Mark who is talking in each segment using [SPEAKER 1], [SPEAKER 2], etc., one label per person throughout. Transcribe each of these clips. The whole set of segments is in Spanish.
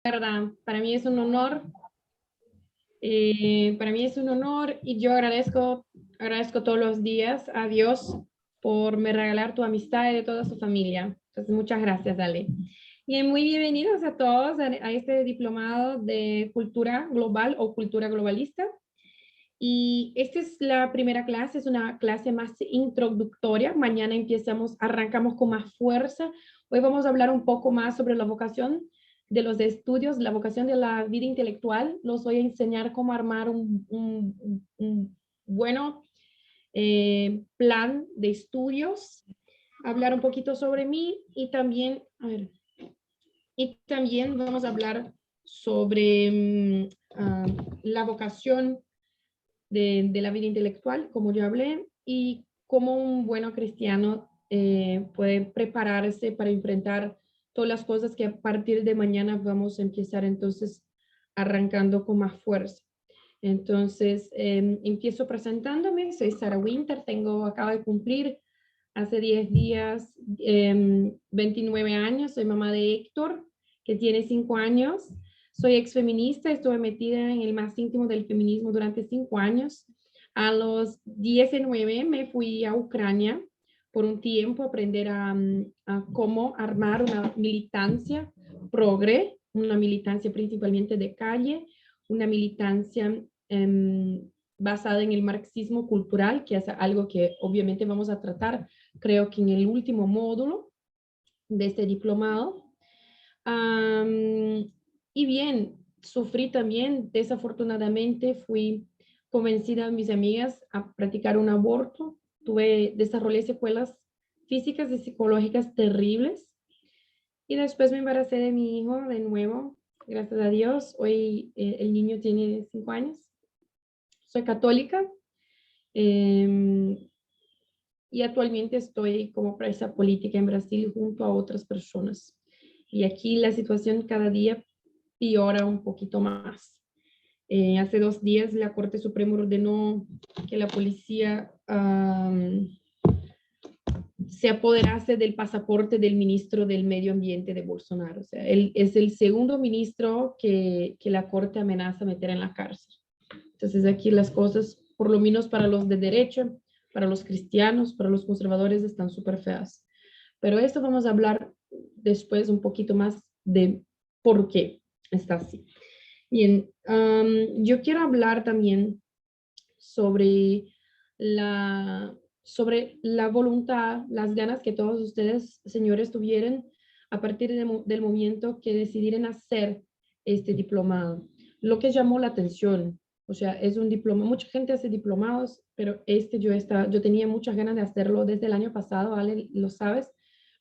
[SPEAKER 1] verdad, para mí es un honor, y yo agradezco todos los días a Dios por me regalar tu amistad y de toda su familia. Entonces, muchas gracias, Ale. Y muy bienvenidos a todos a este diplomado de cultura global o cultura globalista. Y esta es la primera clase, es una clase más introductoria. Mañana arrancamos con más fuerza. Hoy vamos a hablar un poco más sobre la vocación de los estudios, la vocación de la vida intelectual. Los voy a enseñar cómo armar un bueno plan de estudios, hablar un poquito sobre mí y también, vamos a hablar sobre la vocación de la vida intelectual, como yo hablé, y cómo un buen cristiano puede prepararse para enfrentar todas las cosas que a partir de mañana vamos a empezar entonces arrancando con más fuerza. Entonces, empiezo presentándome. Soy Sara Winter, acabo de cumplir hace 10 días 29 años. Soy mamá de Héctor, que tiene 5 años. Soy exfeminista, estuve metida en el más íntimo del feminismo durante 5 años. A los 19 me fui a Ucrania por un tiempo a aprender a cómo armar una militancia progre, una militancia principalmente de calle, una militancia basada en el marxismo cultural, que es algo que obviamente vamos a tratar, creo que en el último módulo de este diplomado. Y bien, sufrí también, desafortunadamente, fui convencida a mis amigas a practicar un aborto. Desarrollé secuelas físicas y psicológicas terribles. Y después me embaracé de mi hijo de nuevo, gracias a Dios. Hoy el niño tiene 5 años. Soy católica y actualmente estoy como presa política en Brasil junto a otras personas. Y aquí la situación cada día piora un poquito más. Hace 2 días la Corte Suprema ordenó que la policía se apoderase del pasaporte del ministro del Medio Ambiente de Bolsonaro. O sea, él es el segundo ministro que la Corte amenaza meter en la cárcel. Entonces aquí las cosas, por lo menos para los de derecha, para los cristianos, para los conservadores, están súper feas. Pero esto vamos a hablar después un poquito más de por qué está así. Bien, yo quiero hablar también sobre sobre la voluntad, las ganas que todos ustedes, señores, tuvieron a partir del momento que decidieron hacer este diplomado. Lo que llamó la atención, o sea, es un diploma, mucha gente hace diplomados, pero yo tenía muchas ganas de hacerlo desde el año pasado, Ale, lo sabes,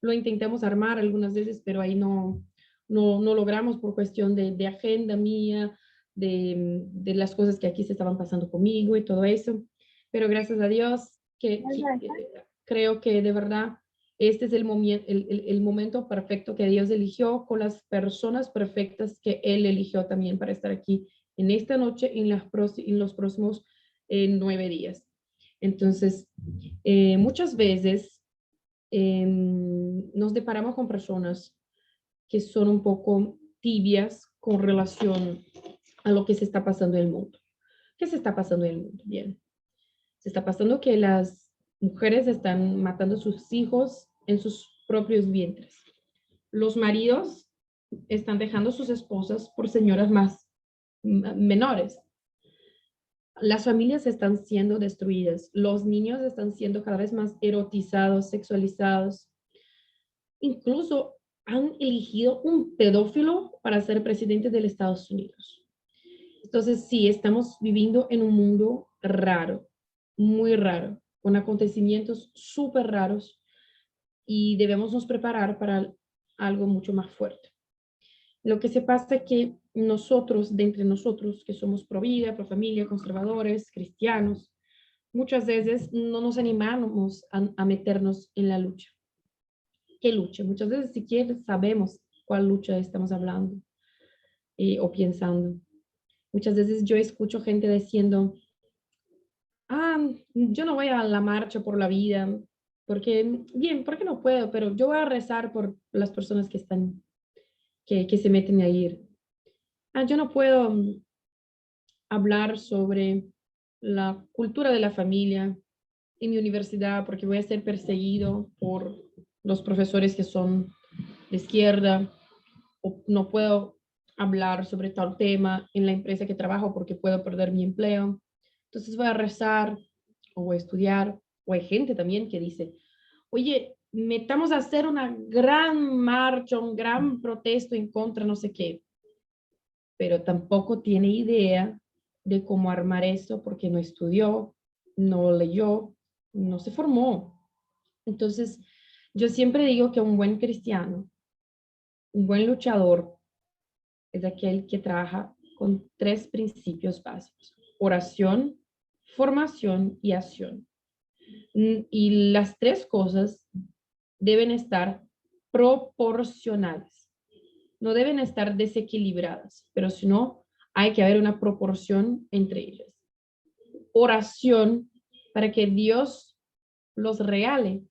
[SPEAKER 1] lo intentamos armar algunas veces, pero ahí no logramos por cuestión de agenda mía, de las cosas que aquí se estaban pasando conmigo y todo eso. Pero gracias a Dios creo que de verdad este es el momento perfecto que Dios eligió con las personas perfectas que Él eligió también para estar aquí en esta noche y en los próximos 9 días. Entonces, muchas veces nos deparamos con personas que son un poco tibias con relación a lo que se está pasando en el mundo. ¿Qué se está pasando en el mundo? Bien, se está pasando que las mujeres están matando a sus hijos en sus propios vientres. Los maridos están dejando a sus esposas por señoras más menores. Las familias están siendo destruidas. Los niños están siendo cada vez más erotizados, sexualizados. Incluso han elegido un pedófilo para ser presidente de los Estados Unidos. Entonces, sí, estamos viviendo en un mundo raro, muy raro, con acontecimientos súper raros y debemos nos preparar para algo mucho más fuerte. Lo que se pasa es que nosotros, de entre nosotros, que somos pro vida, pro familia, conservadores, cristianos, muchas veces no nos animamos a meternos en la lucha. ¿Qué lucha? Muchas veces siquiera sabemos cuál lucha estamos hablando o pensando. Muchas veces yo escucho gente diciendo, yo no voy a la marcha por la vida, porque, bien, porque no puedo, pero yo voy a rezar por las personas que se meten a ir. yo no puedo hablar sobre la cultura de la familia en mi universidad porque voy a ser perseguido por los profesores que son de izquierda, o no puedo hablar sobre tal tema en la empresa que trabajo porque puedo perder mi empleo. Entonces voy a rezar o voy a estudiar, o hay gente también que dice, oye, metamos a hacer una gran marcha, un gran protesto en contra, no sé qué, pero tampoco tiene idea de cómo armar eso porque no estudió, no leyó, no se formó. Entonces, yo siempre digo que un buen cristiano, un buen luchador, es aquel que trabaja con tres principios básicos: oración, formación y acción. Y las tres cosas deben estar proporcionales, no deben estar desequilibradas, pero si no, hay que haber una proporción entre ellas. Oración para que Dios los regale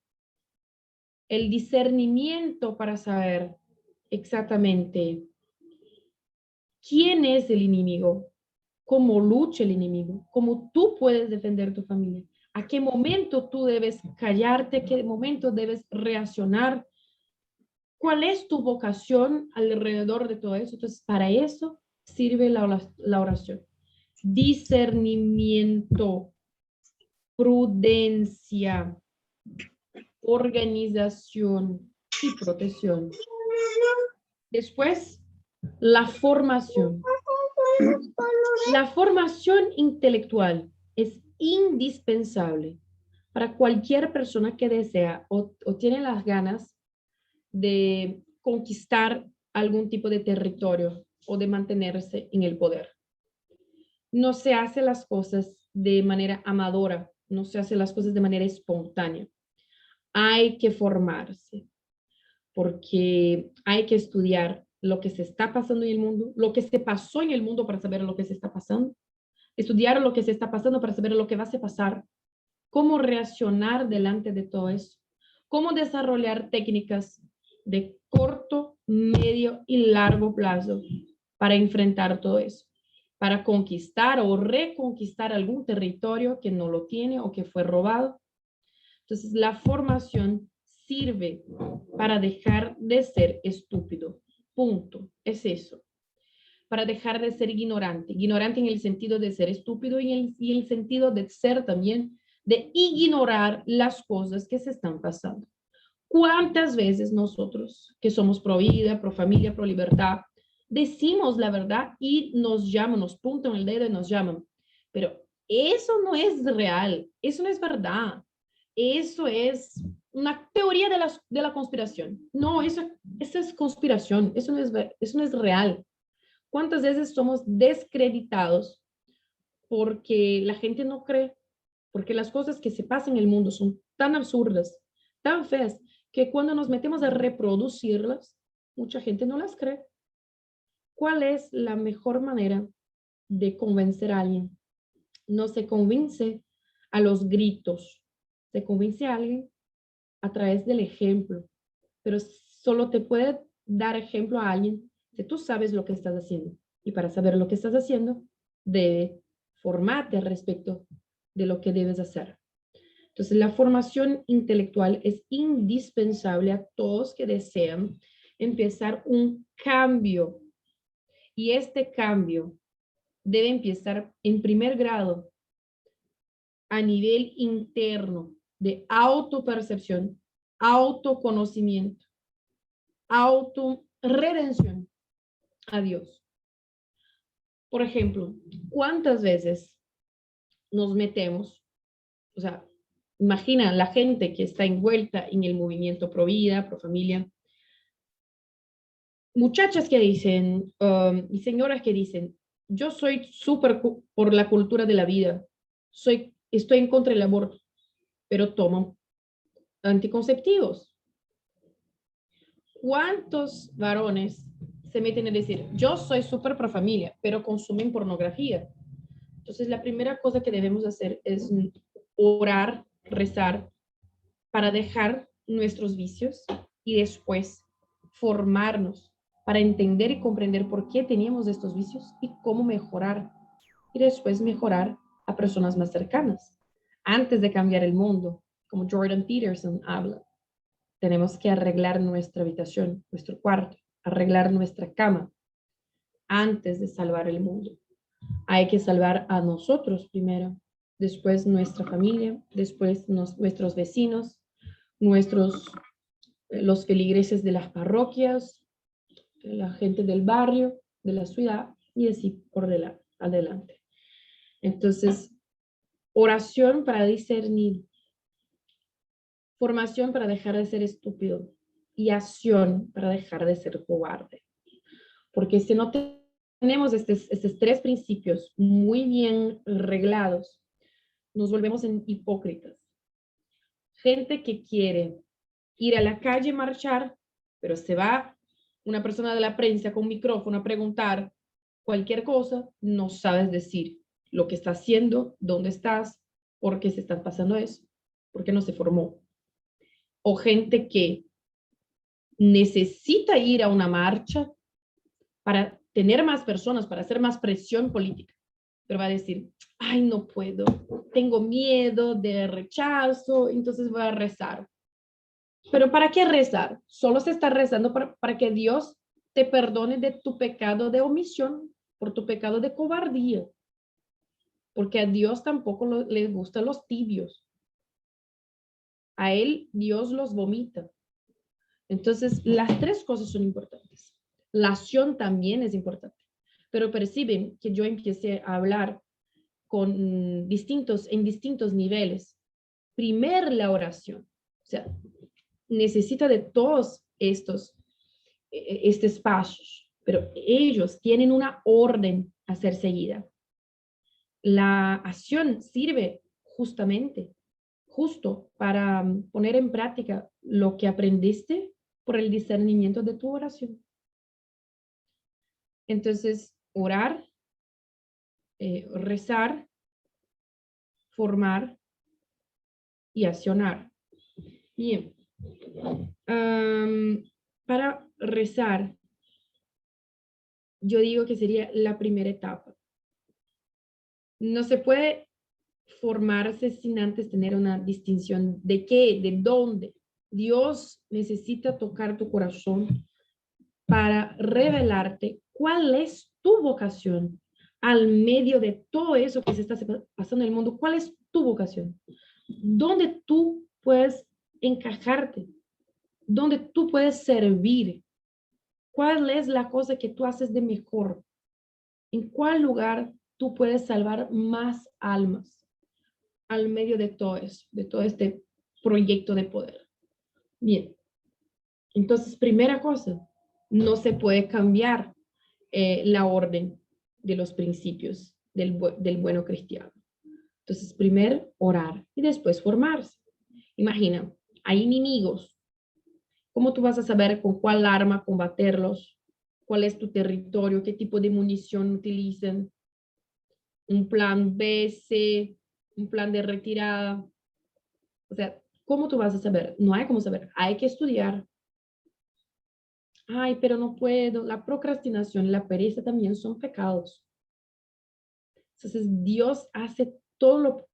[SPEAKER 1] el discernimiento para saber exactamente quién es el enemigo, cómo lucha el enemigo, cómo tú puedes defender tu familia, a qué momento tú debes callarte, a qué momento debes reaccionar, cuál es tu vocación alrededor de todo eso. Entonces, para eso sirve la oración. Discernimiento, prudencia, organización y protección. Después, la formación. La formación intelectual es indispensable para cualquier persona que desea o tiene las ganas de conquistar algún tipo de territorio o de mantenerse en el poder. No se hace las cosas de manera amadora, no se hace las cosas de manera espontánea. Hay que formarse porque hay que estudiar lo que se está pasando en el mundo, lo que se pasó en el mundo para saber lo que se está pasando, estudiar lo que se está pasando para saber lo que va a pasar, cómo reaccionar delante de todo eso, cómo desarrollar técnicas de corto, medio y largo plazo para enfrentar todo eso, para conquistar o reconquistar algún territorio que no lo tiene o que fue robado. Entonces, la formación sirve para dejar de ser estúpido. Punto. Es eso. Para dejar de ser ignorante. Ignorante en el sentido de ser estúpido y en el sentido de ser también, de ignorar las cosas que se están pasando. ¿Cuántas veces nosotros, que somos pro vida, pro familia, pro libertad, decimos la verdad y nos llaman, nos puntan el dedo y nos llaman? Pero eso no es real, eso no es verdad. Eso es una teoría de la conspiración. No, eso es conspiración, eso no es real. ¿Cuántas veces somos descreditados porque la gente no cree? Porque las cosas que se pasan en el mundo son tan absurdas, tan feas, que cuando nos metemos a reproducirlas, mucha gente no las cree. ¿Cuál es la mejor manera de convencer a alguien? No se convence a los gritos, se convence a alguien a través del ejemplo, pero solo te puede dar ejemplo a alguien si tú sabes lo que estás haciendo. Y para saber lo que estás haciendo, debe formarte al respecto de lo que debes hacer. Entonces, la formación intelectual es indispensable a todos que desean empezar un cambio. Y este cambio debe empezar en primer grado a nivel interno de autopercepción, autoconocimiento, autorredención a Dios. Por ejemplo, ¿cuántas veces nos metemos? O sea, imagina la gente que está envuelta en el movimiento pro vida, pro familia, muchachas que dicen, y señoras que dicen, yo soy súper por la cultura de la vida, estoy en contra del aborto, pero toman anticonceptivos. ¿Cuántos varones se meten a decir, yo soy súper pro familia, pero consumen pornografía? Entonces, la primera cosa que debemos hacer es orar, rezar, para dejar nuestros vicios y después formarnos para entender y comprender por qué teníamos estos vicios y cómo mejorar. Y después mejorar a personas más cercanas. Antes de cambiar el mundo, como Jordan Peterson habla, tenemos que arreglar nuestra habitación, nuestro cuarto, arreglar nuestra cama antes de salvar el mundo. Hay que salvar a nosotros primero, después nuestra familia, después nuestros vecinos, los feligreses de las parroquias, la gente del barrio, de la ciudad, y así por adelante. Entonces, oración para discernir, formación para dejar de ser estúpido y acción para dejar de ser cobarde. Porque si no tenemos estos tres principios muy bien reglados, nos volvemos en hipócritas. Gente que quiere ir a la calle, marchar, pero se va una persona de la prensa con un micrófono a preguntar cualquier cosa, no sabes decir lo que está haciendo, dónde estás, por qué se está pasando eso, por qué no se formó. O gente que necesita ir a una marcha para tener más personas, para hacer más presión política, pero va a decir, ay, no puedo, tengo miedo de rechazo, entonces voy a rezar. Pero ¿para qué rezar? Solo se está rezando para que Dios te perdone de tu pecado de omisión, por tu pecado de cobardía, porque a Dios tampoco le gustan los tibios. A Él Dios los vomita. Entonces, las tres cosas son importantes. La acción también es importante, pero perciben que yo empecé a hablar en distintos niveles. Primero la oración, o sea, necesita de todos estos pasos, pero ellos tienen una orden a ser seguida. La acción sirve justo para poner en práctica lo que aprendiste por el discernimiento de tu oración. Entonces, orar, rezar, formar y accionar. Bien. Para rezar, yo digo que sería la primera etapa. No se puede formarse sin antes tener una distinción de qué, de dónde. Dios necesita tocar tu corazón para revelarte cuál es tu vocación al medio de todo eso que se está pasando en el mundo. ¿Cuál es tu vocación? ¿Dónde tú puedes encajarte? ¿Dónde tú puedes servir? ¿Cuál es la cosa que tú haces de mejor? ¿En cuál lugar tú puedes salvar más almas al medio de todo eso, de todo este proyecto de poder? Bien, entonces, primera cosa, no se puede cambiar la orden de los principios del bueno cristiano. Entonces, primero orar y después formarse. Imagina, hay enemigos. ¿Cómo tú vas a saber con cuál arma combaterlos? ¿Cuál es tu territorio? ¿Qué tipo de munición utilizan? ¿Un plan B, C, un plan de retirada? O sea, ¿cómo tú vas a saber? No hay cómo saber. Hay que estudiar. Ay, pero no puedo. La procrastinación y la pereza también son pecados. Entonces, Dios hace todo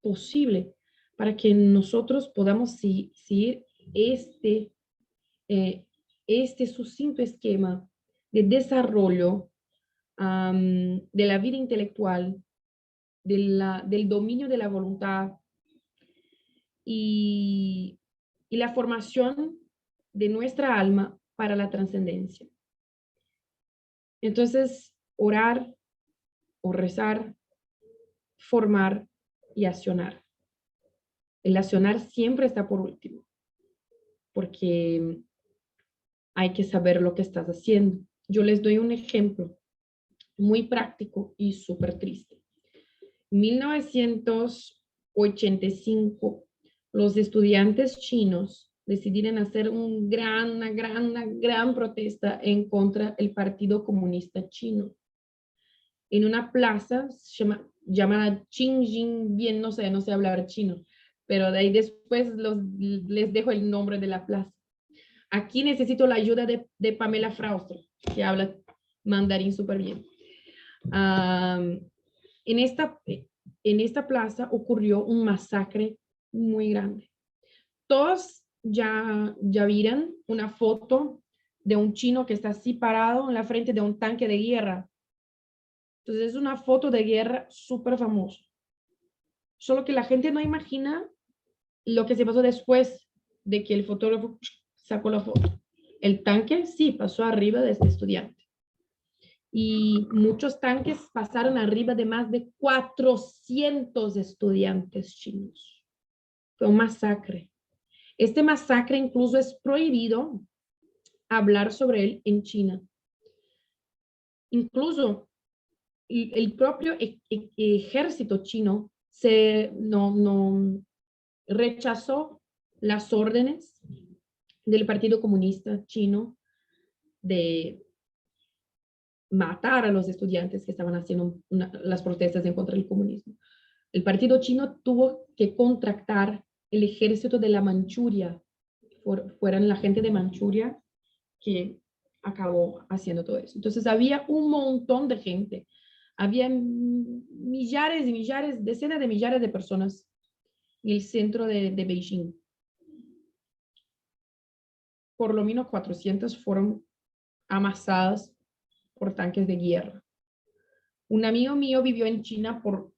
[SPEAKER 1] posible para que nosotros podamos seguir eh, este sucinto esquema de desarrollo de la vida intelectual, del dominio de la voluntad y la formación de nuestra alma para la trascendencia. Entonces, orar o rezar, formar y accionar. El accionar siempre está por último, porque hay que saber lo que estás haciendo. Yo les doy un ejemplo muy práctico y súper triste. En 1985, los estudiantes chinos decidieron hacer una gran protesta en contra del Partido Comunista Chino. En una plaza llamada Qingjin, bien no sé hablar chino, pero de ahí después les dejo el nombre de la plaza. Aquí necesito la ayuda de Pamela Fraustra, que habla mandarín súper bien. En esta plaza ocurrió un masacre muy grande. Todos ya vieron una foto de un chino que está así parado en la frente de un tanque de guerra. Entonces es una foto de guerra súper famosa. Solo que la gente no imagina lo que se pasó después de que el fotógrafo sacó la foto. El tanque sí pasó arriba de este estudiante. Y muchos tanques pasaron arriba de más de 400 estudiantes chinos. Fue un masacre. Este masacre incluso es prohibido hablar sobre él en China. Incluso el propio ejército chino no rechazó las órdenes del Partido Comunista Chino de matar a los estudiantes que estaban haciendo las protestas en contra del comunismo. El partido chino tuvo que contratar el ejército de la Manchuria, fueran la gente de Manchuria que acabó haciendo todo eso. Entonces había un montón de gente, había millares y millares, decenas de millares de personas en el centro de Beijing. Por lo menos 400 fueron amasadas por tanques de guerra. Un amigo mío vivió en China por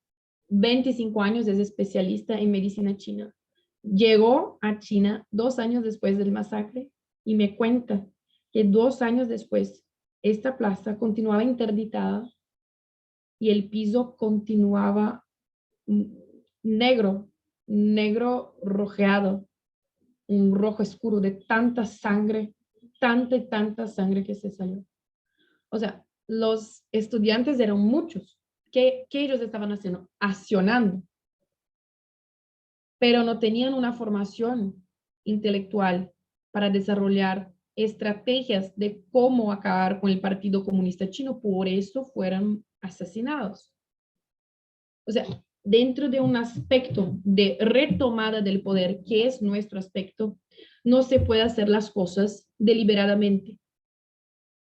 [SPEAKER 1] 25 años, es especialista en medicina china. Llegó a China 2 años después del masacre y me cuenta que 2 años después esta plaza continuaba interditada y el piso continuaba negro rojeado, un rojo oscuro de tanta sangre, tanta y tanta sangre que se salió. O sea, los estudiantes eran muchos. ¿Qué ellos estaban haciendo? Accionando. Pero no tenían una formación intelectual para desarrollar estrategias de cómo acabar con el Partido Comunista Chino. Por eso fueron asesinados. O sea, dentro de un aspecto de retomada del poder, que es nuestro aspecto, no se puede hacer las cosas deliberadamente.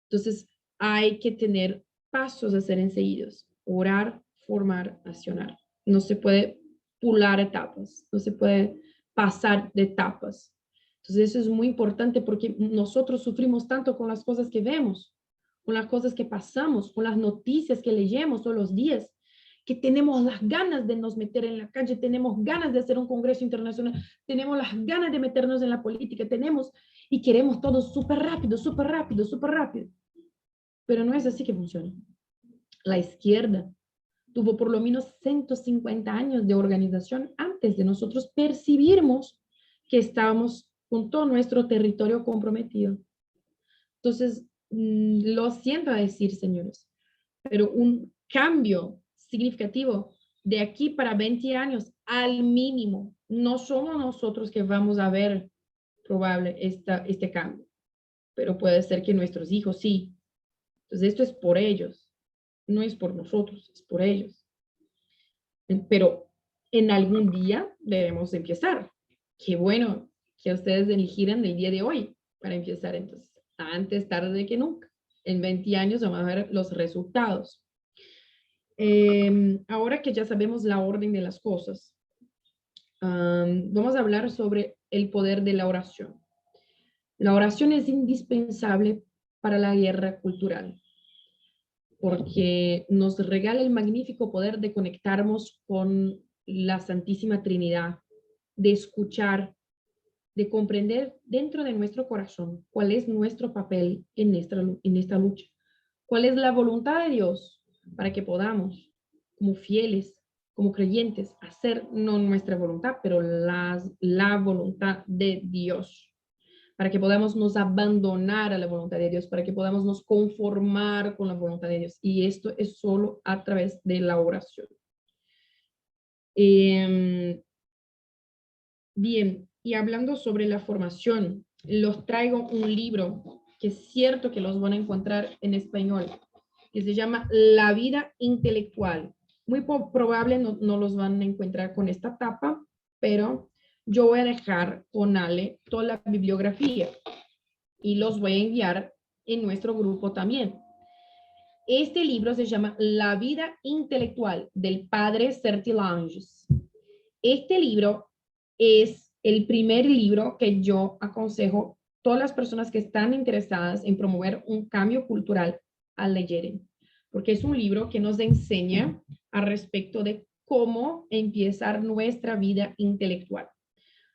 [SPEAKER 1] Entonces, hay que tener pasos a ser enseguidos. Orar, formar, accionar. No se puede pular etapas, no se puede pasar de etapas. Entonces, eso es muy importante porque nosotros sufrimos tanto con las cosas que vemos, con las cosas que pasamos, con las noticias que leemos todos los días, que tenemos las ganas de nos meter en la calle, tenemos ganas de hacer un congreso internacional, tenemos las ganas de meternos en la política, y queremos todo súper rápido, súper rápido, súper rápido. Pero no es así que funciona. La izquierda tuvo por lo menos 150 años de organización antes de nosotros percibirmos que estábamos con todo nuestro territorio comprometido. Entonces, lo siento a decir, señores, pero un cambio significativo de aquí para 20 años al mínimo, no somos nosotros que vamos a ver probable este cambio, pero puede ser que nuestros hijos sí. Entonces, esto es por ellos, no es por nosotros, es por ellos. Pero en algún día debemos empezar. Qué bueno que ustedes eligieran el día de hoy para empezar. Entonces, antes tarde que nunca. En 20 años vamos a ver los resultados. Ahora que ya sabemos la orden de las cosas, vamos a hablar sobre el poder de la oración. La oración es indispensable para la guerra cultural, porque nos regala el magnífico poder de conectarnos con la Santísima Trinidad, de escuchar, de comprender dentro de nuestro corazón cuál es nuestro papel en esta lucha, cuál es la voluntad de Dios para que podamos, como fieles, como creyentes, hacer no nuestra voluntad, pero la voluntad de Dios, para que podamos nos abandonar a la voluntad de Dios, para que podamos nos conformar con la voluntad de Dios. Y esto es solo a través de la oración. Bien, y hablando sobre la formación, los traigo un libro que es cierto que los van a encontrar en español, que se llama La vida intelectual. Muy probable no los van a encontrar con esta tapa, pero yo voy a dejar con Ale toda la bibliografía. y los voy a enviar en nuestro grupo también. Este libro se llama La vida intelectual del padre Sertilanges. Este libro es el primer libro que yo aconsejo todas las personas que están interesadas en promover un cambio cultural a leer, porque es un libro que nos enseña al respecto de cómo empezar nuestra vida intelectual.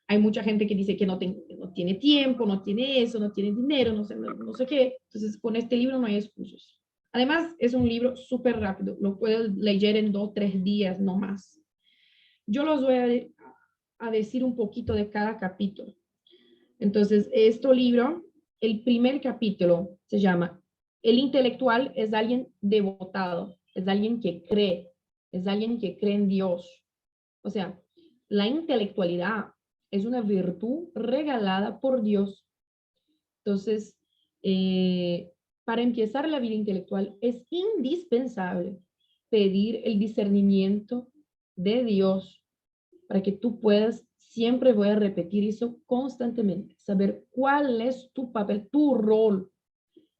[SPEAKER 1] Hay mucha gente que dice que no tiene tiempo, no tiene eso, no tiene dinero, no sé qué. Entonces, con este libro no hay excusas. Además, es un libro súper rápido. Lo puedes leer en 2 o 3 días, no más. Yo los voy a decir un poquito de cada capítulo. Entonces, este libro, el primer capítulo se llama El intelectual es alguien devotado, es alguien que cree, es alguien que cree en Dios. O sea, la intelectualidad es una virtud regalada por Dios. Entonces, para empezar la vida intelectual es indispensable pedir el discernimiento de Dios para que tú puedas, siempre voy a repetir eso constantemente, saber cuál es tu papel, tu rol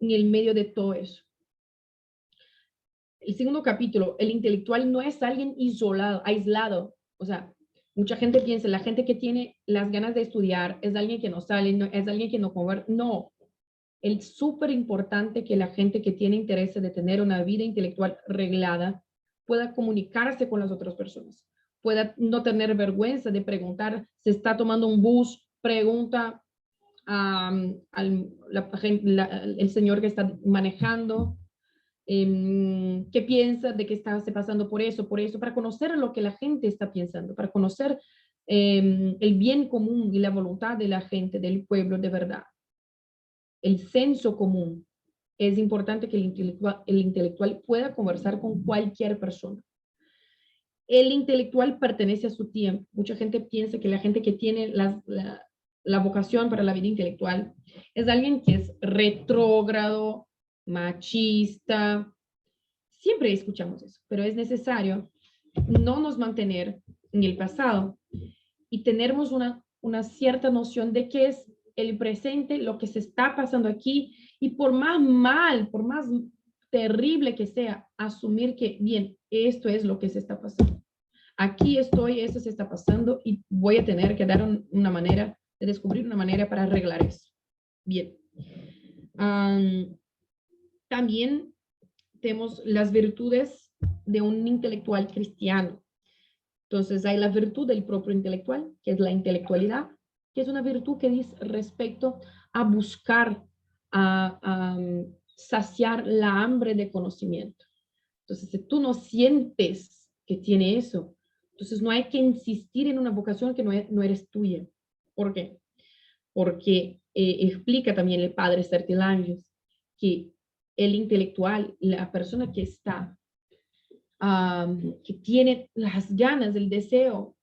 [SPEAKER 1] en el medio de todo eso. El segundo capítulo, el intelectual no es alguien aislado. O sea, mucha gente piensa, la gente que tiene las ganas de estudiar es alguien que no sale, no, es alguien que no conversa. No, es súper importante que la gente que tiene interés de tener una vida intelectual reglada pueda comunicarse con las otras personas, pueda no tener vergüenza de preguntar, se está tomando un bus, pregunta el señor que está manejando, qué piensa, de qué está pasando por eso, para conocer lo que la gente está pensando, para conocer el bien común y la voluntad de la gente, del pueblo de verdad. El senso común. Es importante que el intelectual pueda conversar con cualquier persona. El intelectual pertenece a su tiempo. Mucha gente piensa que la gente que tiene la vocación para la vida intelectual es alguien que es retrógrado, machista. Siempre escuchamos eso, pero es necesario no nos mantener en el pasado y tenemos una cierta noción de qué es el presente, lo que se está pasando aquí, y por más mal, por más terrible que sea, asumir que, bien, esto es lo que se está pasando. Aquí estoy, esto se está pasando y voy a tener que dar una manera, de descubrir una manera para arreglar eso. Bien. También tenemos las virtudes de un intelectual cristiano. Entonces hay la virtud del propio intelectual, que es la intelectualidad, que es una virtud que dice respecto a buscar, a saciar la hambre de conocimiento. Entonces, si tú no sientes que tiene eso, entonces no hay que insistir en una vocación que no eres tuya. ¿Por qué? Porque explica también el padre Sertilanges que el intelectual, la persona que está que tiene las ganas, el deseo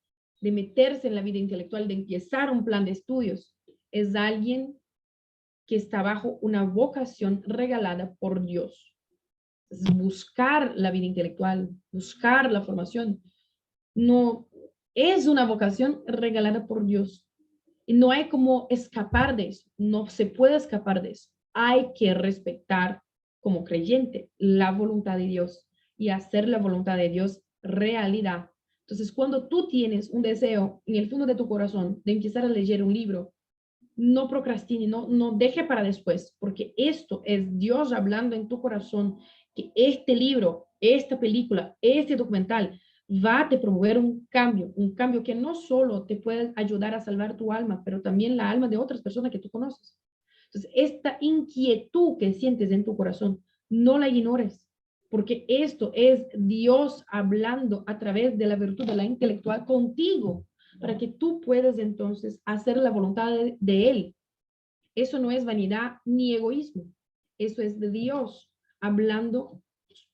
[SPEAKER 1] de meterse en la vida intelectual, de empezar un plan de estudios, es alguien que está bajo una vocación regalada por Dios. Entonces, buscar la vida intelectual, buscar la formación, no es una vocación regalada por Dios. Y no hay como escapar de eso, no se puede escapar de eso. Hay que respetar como creyente la voluntad de Dios y hacer la voluntad de Dios realidad. Entonces, cuando tú tienes un deseo en el fondo de tu corazón de empezar a leer un libro, no procrastine, no deje para después, porque esto es Dios hablando en tu corazón, que este libro, esta película, este documental va a te promover un cambio que no solo te puede ayudar a salvar tu alma, pero también la alma de otras personas que tú conoces. Entonces, esta inquietud que sientes en tu corazón, no la ignores, porque esto es Dios hablando a través de la virtud de la intelectual contigo, para que tú puedas entonces hacer la voluntad de Él. Eso no es vanidad ni egoísmo, eso es de Dios hablando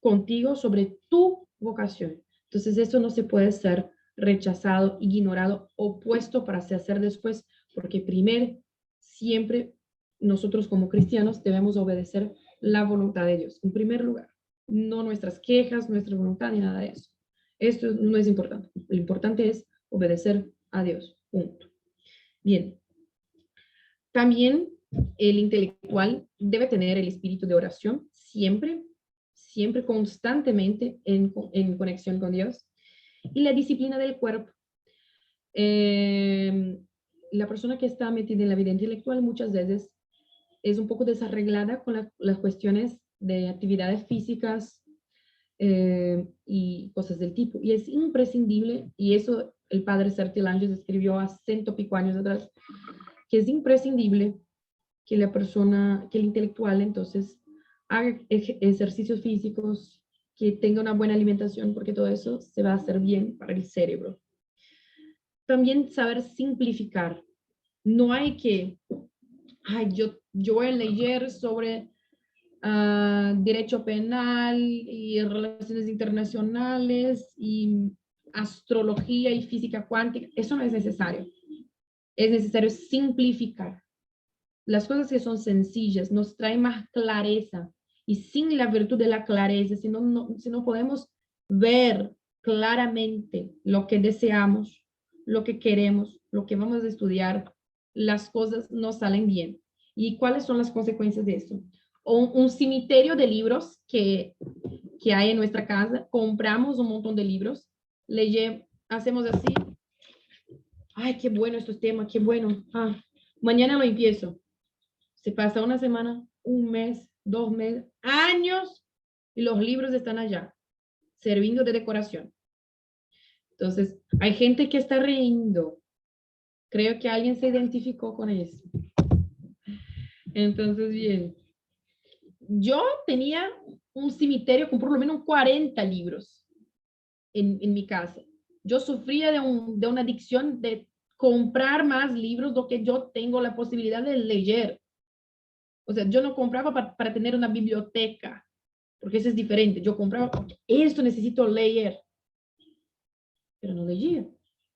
[SPEAKER 1] contigo sobre tu vocación. Entonces, eso no se puede ser rechazado, ignorado, opuesto para hacer después, porque primero, siempre nosotros como cristianos debemos obedecer la voluntad de Dios, en primer lugar, no nuestras quejas, nuestra voluntad ni nada de eso. Esto no es importante. Lo importante es obedecer a Dios. Punto. Bien. También el intelectual debe tener el espíritu de oración siempre, siempre constantemente en conexión con Dios. Y la disciplina del cuerpo. Eh, la persona que está metida en la vida intelectual muchas veces es un poco desarreglada con las cuestiones de actividades físicas y cosas del tipo. Y es imprescindible, y eso el padre Sartilanges escribió hace 100 años atrás, que es imprescindible que la persona, que el intelectual entonces haga ejercicios físicos, que tenga una buena alimentación, porque todo eso se va a hacer bien para el cerebro. También saber simplificar. No hay que, ay, yo voy a leer sobre derecho penal y relaciones internacionales y astrología y física cuántica. Eso no es necesario. Es necesario simplificar. Las cosas que son sencillas nos traen más clareza. Y sin la virtud de la clareza, si no podemos ver claramente lo que deseamos, lo que queremos, lo que vamos a estudiar, las cosas no salen bien. ¿Y cuáles son las consecuencias de esto? Un cemiterio de libros que hay en nuestra casa, compramos un montón de libros, hacemos así, ay, qué bueno estos temas, qué bueno, mañana lo empiezo. Se pasa una semana, un mes, 2 meses, años, y los libros están allá, sirviendo de decoración. Entonces, hay gente que está riendo. Creo que alguien se identificó con eso. Entonces, bien. Yo tenía un cemiterio con por lo menos 40 libros en mi casa. Yo sufría de una adicción de comprar más libros do que yo tengo la posibilidad de leer. O sea, yo no compraba para tener una biblioteca, porque eso es diferente. Yo compraba porque esto necesito leer, pero no leía.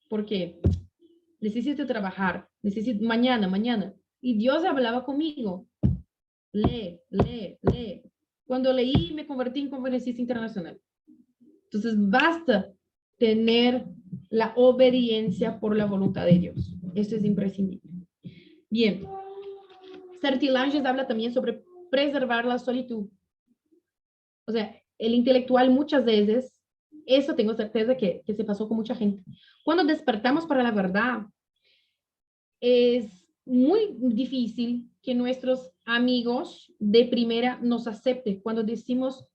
[SPEAKER 1] Porque necesito trabajar, necesito mañana. Y Dios hablaba conmigo. Lee, lee, lee. Cuando leí, me convertí en conferencista internacional. Entonces, basta tener la obediencia por la voluntad de Dios. Esto es imprescindible. Bien. Sartilanges habla también sobre preservar la solitud. O sea, el intelectual muchas veces, eso tengo certeza que se pasó con mucha gente. Cuando despertamos para la verdad, es muy difícil que nuestros amigos de primera nos acepten cuando decimos,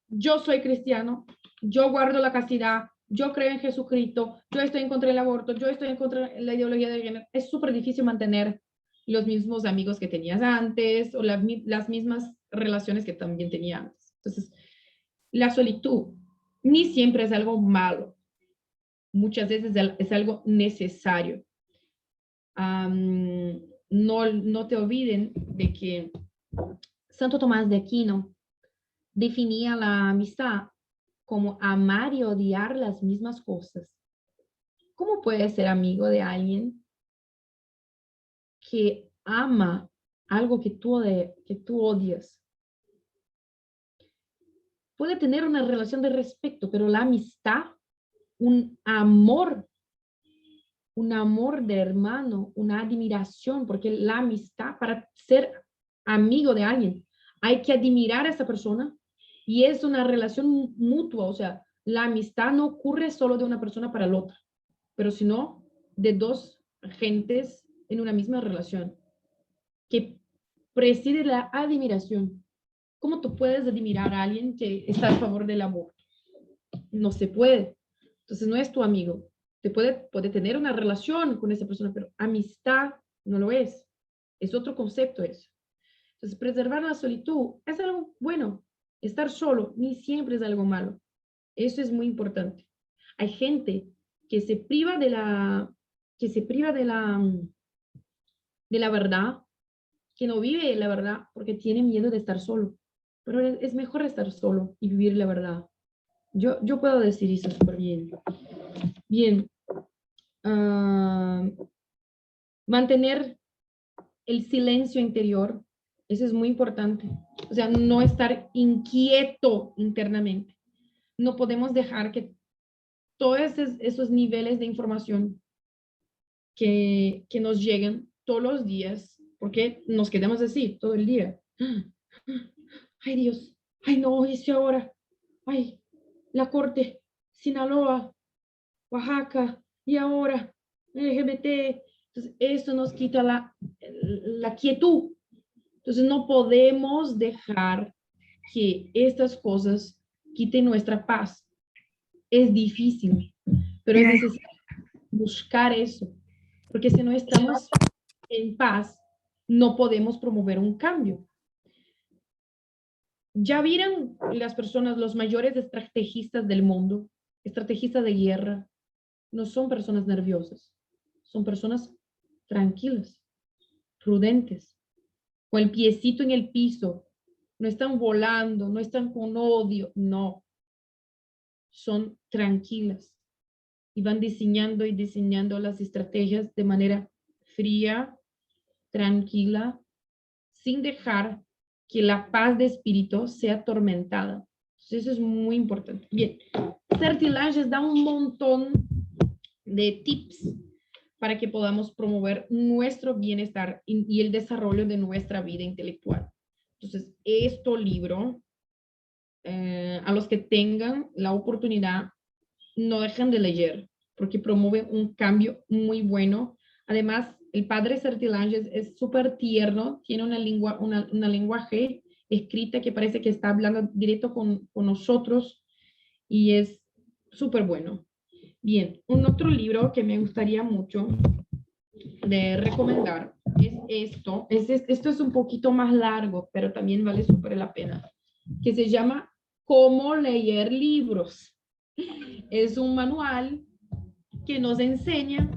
[SPEAKER 1] yo soy cristiano, yo guardo la castidad, yo creo en Jesucristo, yo estoy en contra del aborto, yo estoy en contra de la ideología de género. Es súper difícil mantener los mismos amigos que tenías antes o las mismas relaciones que también tenía antes. Entonces, la solitud ni siempre es algo malo. Muchas veces es algo necesario. No te olviden de que Santo Tomás de Aquino definía la amistad como amar y odiar las mismas cosas. ¿Cómo puedes ser amigo de alguien que ama algo que tú odias? Puede tener una relación de respeto, pero la amistad, un amor de hermano, una admiración, porque la amistad, para ser amigo de alguien, hay que admirar a esa persona y es una relación mutua, o sea, la amistad no ocurre solo de una persona para la otra, pero sino de dos gentes en una misma relación que preside la admiración. ¿Cómo tú puedes admirar a alguien que está a favor del aborto? No se puede. Entonces no es tu amigo. Te puede tener una relación con esa persona, pero amistad no lo es. Es otro concepto eso. Entonces, preservar la solitud es algo bueno. Estar solo ni siempre es algo malo. Eso es muy importante. Hay gente que se priva de la verdad, que no vive la verdad porque tiene miedo de estar solo. Pero es mejor estar solo y vivir la verdad. Yo puedo decir eso súper bien. Bien. Mantener el silencio interior, eso es muy importante. O sea, no estar inquieto internamente. No podemos dejar que todos esos niveles de información que nos llegan todos los días porque nos quedamos así todo el día. Ay, Dios, ay, no, hice ahora, ay, la corte, Sinaloa, Oaxaca, y ahora, LGBT. Entonces, esto nos quita la quietud. Entonces, no podemos dejar que estas cosas quiten nuestra paz. Es difícil, pero es necesario buscar eso, porque si no estamos en paz, no podemos promover un cambio. Ya vieron las personas, los mayores estrategistas del mundo, estrategistas de guerra, no son personas nerviosas, son personas tranquilas, prudentes, con el piecito en el piso, no están volando, no están con odio, no, son tranquilas y van diseñando y diseñando las estrategias de manera fría, tranquila, sin dejar que la paz de espíritu sea atormentada. Entonces, eso es muy importante. Bien, Certilanges da un montón de tips para que podamos promover nuestro bienestar y el desarrollo de nuestra vida intelectual. Entonces, este libro, a los que tengan la oportunidad, no dejen de leer, porque promueve un cambio muy bueno. Además, el padre Certilanges es súper tierno, tiene una lenguaje escrita que parece que está hablando directo con nosotros y es súper bueno. Bien, un otro libro que me gustaría mucho de recomendar es esto. Esto es un poquito más largo, pero también vale súper la pena, que se llama Cómo leer libros. Es un manual que nos enseña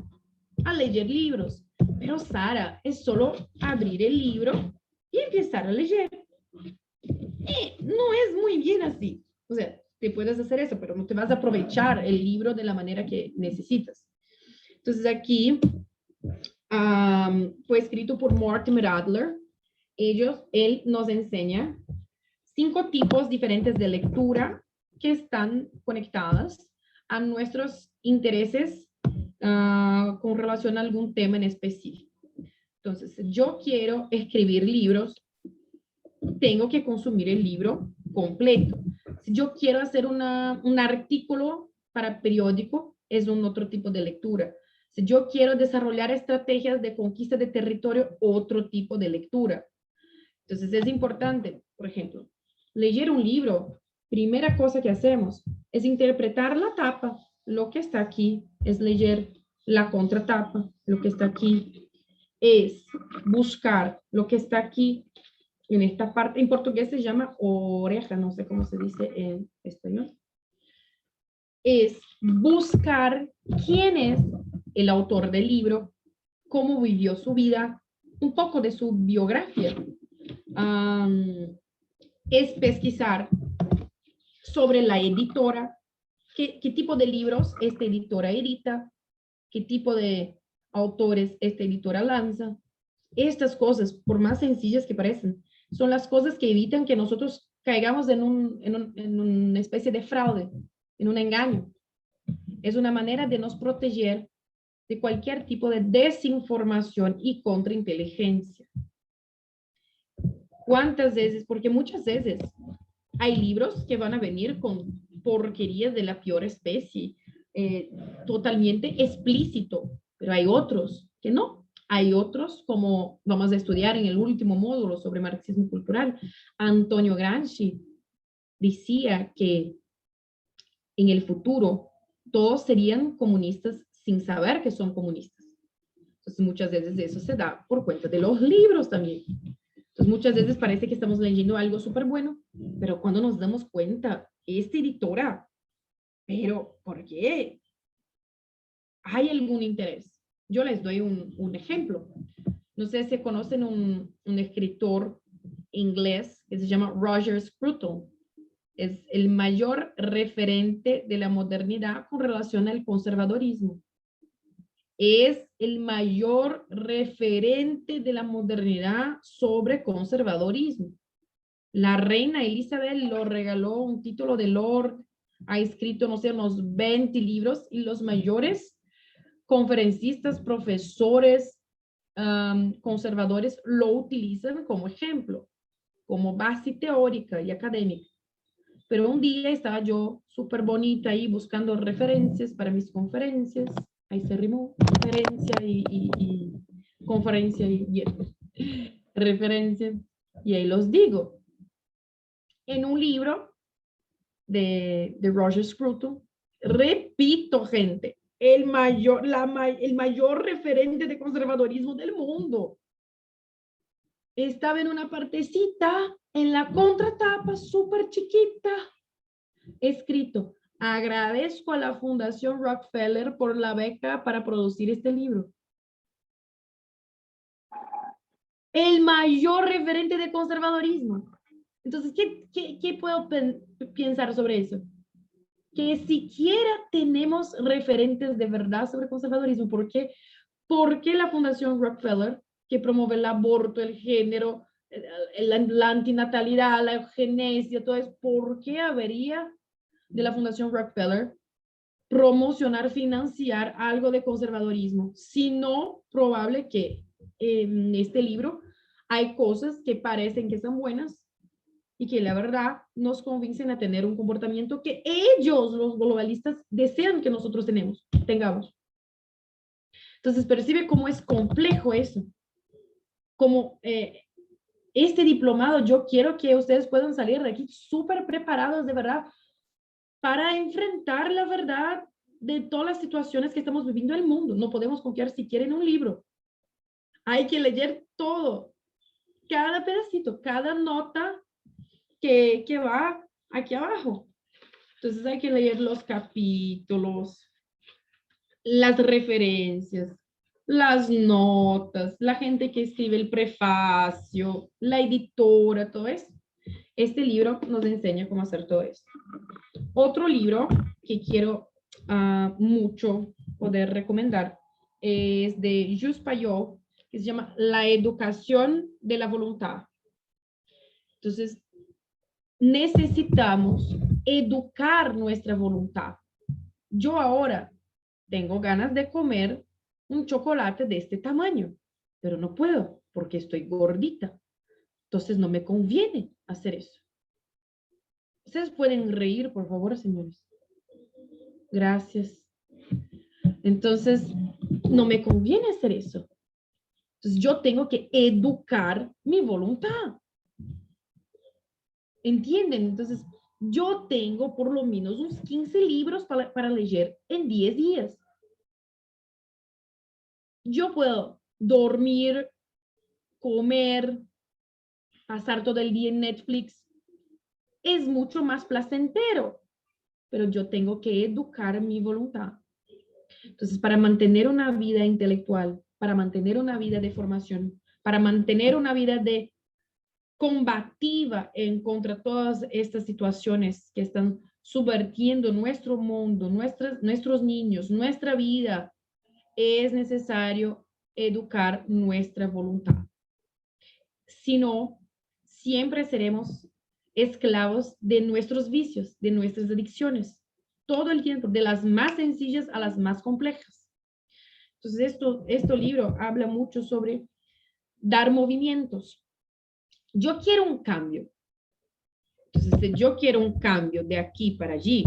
[SPEAKER 1] a leer libros. Pero Sara, es solo abrir el libro y empezar a leer. No es muy bien así. O sea, te puedes hacer eso, pero no te vas a aprovechar el libro de la manera que necesitas. Entonces aquí fue escrito por Mortimer Adler. Él nos enseña 5 tipos diferentes de lectura que están conectadas a nuestros intereses con relación a algún tema en específico. Entonces, yo quiero escribir libros, tengo que consumir el libro completo. Si yo quiero hacer un artículo para periódico, es un otro tipo de lectura. Si yo quiero desarrollar estrategias de conquista de territorio, otro tipo de lectura. Entonces, es importante, por ejemplo, leer un libro, primera cosa que hacemos es interpretar la tapa. Lo que está aquí es leer la contratapa, lo que está aquí es buscar lo que está aquí en esta parte. En portugués se llama oreja, no sé cómo se dice en español. Es buscar quién es el autor del libro, cómo vivió su vida, un poco de su biografía. Es pesquisar sobre la editora, qué tipo de libros esta editora edita, qué tipo de autores esta editora lanza. Estas cosas, por más sencillas que parecen, son las cosas que evitan que nosotros caigamos en una especie de fraude, en un engaño. Es una manera de nos proteger de cualquier tipo de desinformación y contrainteligencia. ¿Cuántas veces? Porque muchas veces hay libros que van a venir con porquerías de la peor especie, totalmente explícito, pero hay otros que no. Hay otros, como vamos a estudiar en el último módulo sobre marxismo cultural, Antonio Gramsci decía que en el futuro todos serían comunistas sin saber que son comunistas. Entonces muchas veces eso se da por cuenta de los libros también. Entonces muchas veces parece que estamos leyendo algo súper bueno, pero cuando nos damos cuenta, esta editora, pero ¿por qué? ¿Hay algún interés? Yo les doy un ejemplo. No sé si conocen un escritor inglés que se llama Roger Scruton. Es el mayor referente de la modernidad con relación al conservadorismo. Es el mayor referente de la modernidad sobre conservadorismo. La reina Elizabeth lo regaló un título de Lord, ha escrito, no sé, unos 20 libros y los mayores conferencistas, profesores, conservadores lo utilizan como ejemplo, como base teórica y académica. Pero un día estaba yo súper bonita ahí buscando referencias para mis conferencias. Ahí se rimó, referencia y conferencia y referencia. Y ahí los digo. En un libro de Roger Scruton, repito, gente, el mayor referente de conservadorismo del mundo. Estaba en una partecita, en la contratapa, súper chiquita, escrito: agradezco a la Fundación Rockefeller por la beca para producir este libro. El mayor referente de conservadorismo. Entonces, ¿qué puedo pensar sobre eso? Que siquiera tenemos referentes de verdad sobre conservadorismo. ¿Por qué? Porque la Fundación Rockefeller, que promueve el aborto, el género, la antinatalidad, la eugenesia, todo eso, ¿por qué habría de la Fundación Rockefeller promocionar, financiar algo de conservadorismo? Sino probable que en este libro hay cosas que parecen que son buenas y que la verdad nos convencen a tener un comportamiento que ellos, los globalistas, desean que nosotros tengamos. Entonces percibe cómo es complejo eso. Como este diplomado, yo quiero que ustedes puedan salir de aquí súper preparados de verdad para enfrentar la verdad de todas las situaciones que estamos viviendo en el mundo. No podemos confiar siquiera en un libro. Hay que leer todo, cada pedacito, cada nota que va aquí abajo. Entonces hay que leer los capítulos, las referencias, las notas, la gente que escribe el prefacio, la editora, todo eso. Este libro nos enseña cómo hacer todo esto. Otro libro que quiero mucho poder recomendar es de Gilles Payot, que se llama La educación de la voluntad. Entonces, necesitamos educar nuestra voluntad. Yo ahora tengo ganas de comer un chocolate de este tamaño, pero no puedo porque estoy gordita. Entonces no me conviene hacer eso. Ustedes pueden reír, por favor, señores. Gracias. Entonces, no me conviene hacer eso. Entonces, yo tengo que educar mi voluntad. ¿Entienden? Entonces, yo tengo por lo menos unos 15 libros para leer en 10 días. Yo puedo dormir, comer, pasar todo el día en Netflix. Es mucho más placentero, pero yo tengo que educar mi voluntad. Entonces, para mantener una vida intelectual, para mantener una vida de formación, para mantener una vida de combativa en contra todas estas situaciones que están subvertiendo nuestro mundo, nuestros niños, nuestra vida, es necesario educar nuestra voluntad. Si no, siempre seremos esclavos de nuestros vicios, de nuestras adicciones, todo el tiempo, de las más sencillas a las más complejas. Entonces, este libro habla mucho sobre dar movimientos. Yo quiero un cambio. Entonces, si yo quiero un cambio de aquí para allí,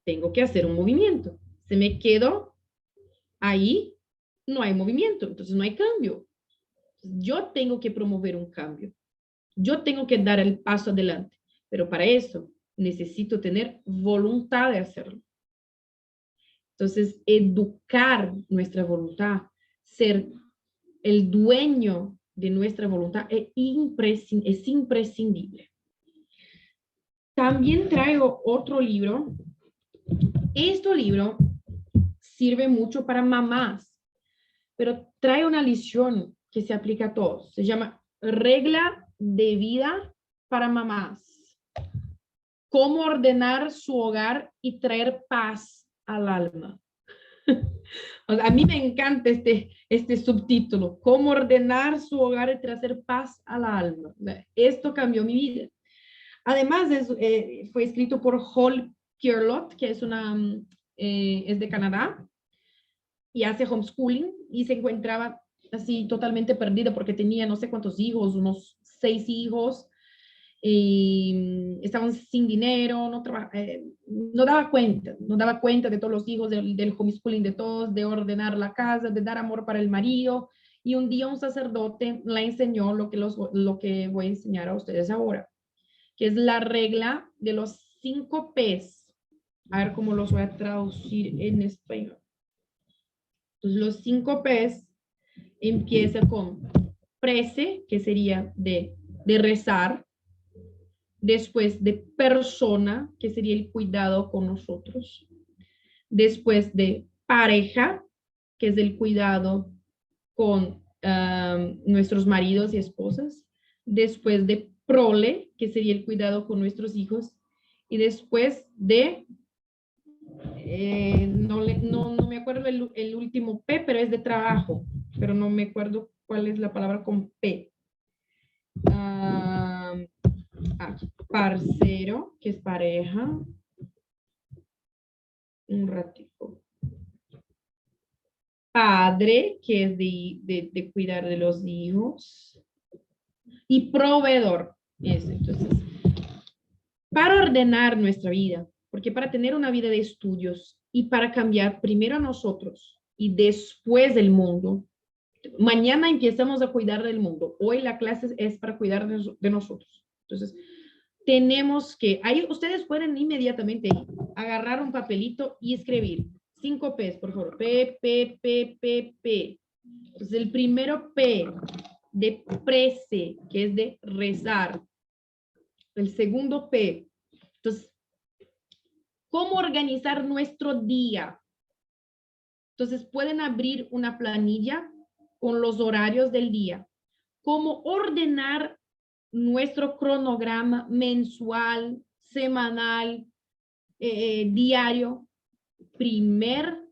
[SPEAKER 1] tengo que hacer un movimiento. Si me quedo ahí, no hay movimiento, entonces no hay cambio. Yo tengo que promover un cambio. Yo tengo que dar el paso adelante, pero para eso necesito tener voluntad de hacerlo. Entonces, educar nuestra voluntad, ser el dueño de nuestra voluntad es imprescindible. También traigo otro libro. Este libro sirve mucho para mamás, pero trae una lección que se aplica a todos. Se llama Regla de Vida para Mamás. Cómo ordenar su hogar y traer paz al alma. A mí me encanta este subtítulo, cómo ordenar su hogar y traer paz al alma. Esto cambió mi vida. Además, fue escrito por Hall Kierlott, que es de Canadá y hace homeschooling y se encontraba así totalmente perdida porque tenía no sé cuántos hijos, unos 6 hijos, y estaban sin dinero, no daba cuenta de todos los hijos, del homeschooling de todos, de ordenar la casa, de dar amor para el marido. Y un día un sacerdote le enseñó lo que voy a enseñar a ustedes ahora, que es la regla de los 5 P's. A ver cómo los voy a traducir en español. Entonces, los 5 P's empieza con prece, que sería de rezar, después de persona, que sería el cuidado con nosotros, después de pareja, que es el cuidado con nuestros maridos y esposas, después de prole, que sería el cuidado con nuestros hijos, y después de, no me acuerdo el último P, pero es de trabajo, pero no me acuerdo cuál es la palabra con P. Parcero, que es pareja. Un ratito. Padre, que es de cuidar de los hijos. Y proveedor. Eso, entonces, para ordenar nuestra vida, porque para tener una vida de estudios y para cambiar primero a nosotros y después del mundo, mañana empezamos a cuidar del mundo. Hoy la clase es para cuidar de nosotros. Entonces, tenemos que, ahí ustedes pueden inmediatamente agarrar un papelito y escribir 5 P's, por favor. P, P, P, P, P. Entonces, el primero P de prece, que es de rezar. El segundo P. Entonces, ¿cómo organizar nuestro día? Entonces, pueden abrir una planilla con los horarios del día. ¿Cómo ordenar nuestro cronograma mensual, semanal, diario?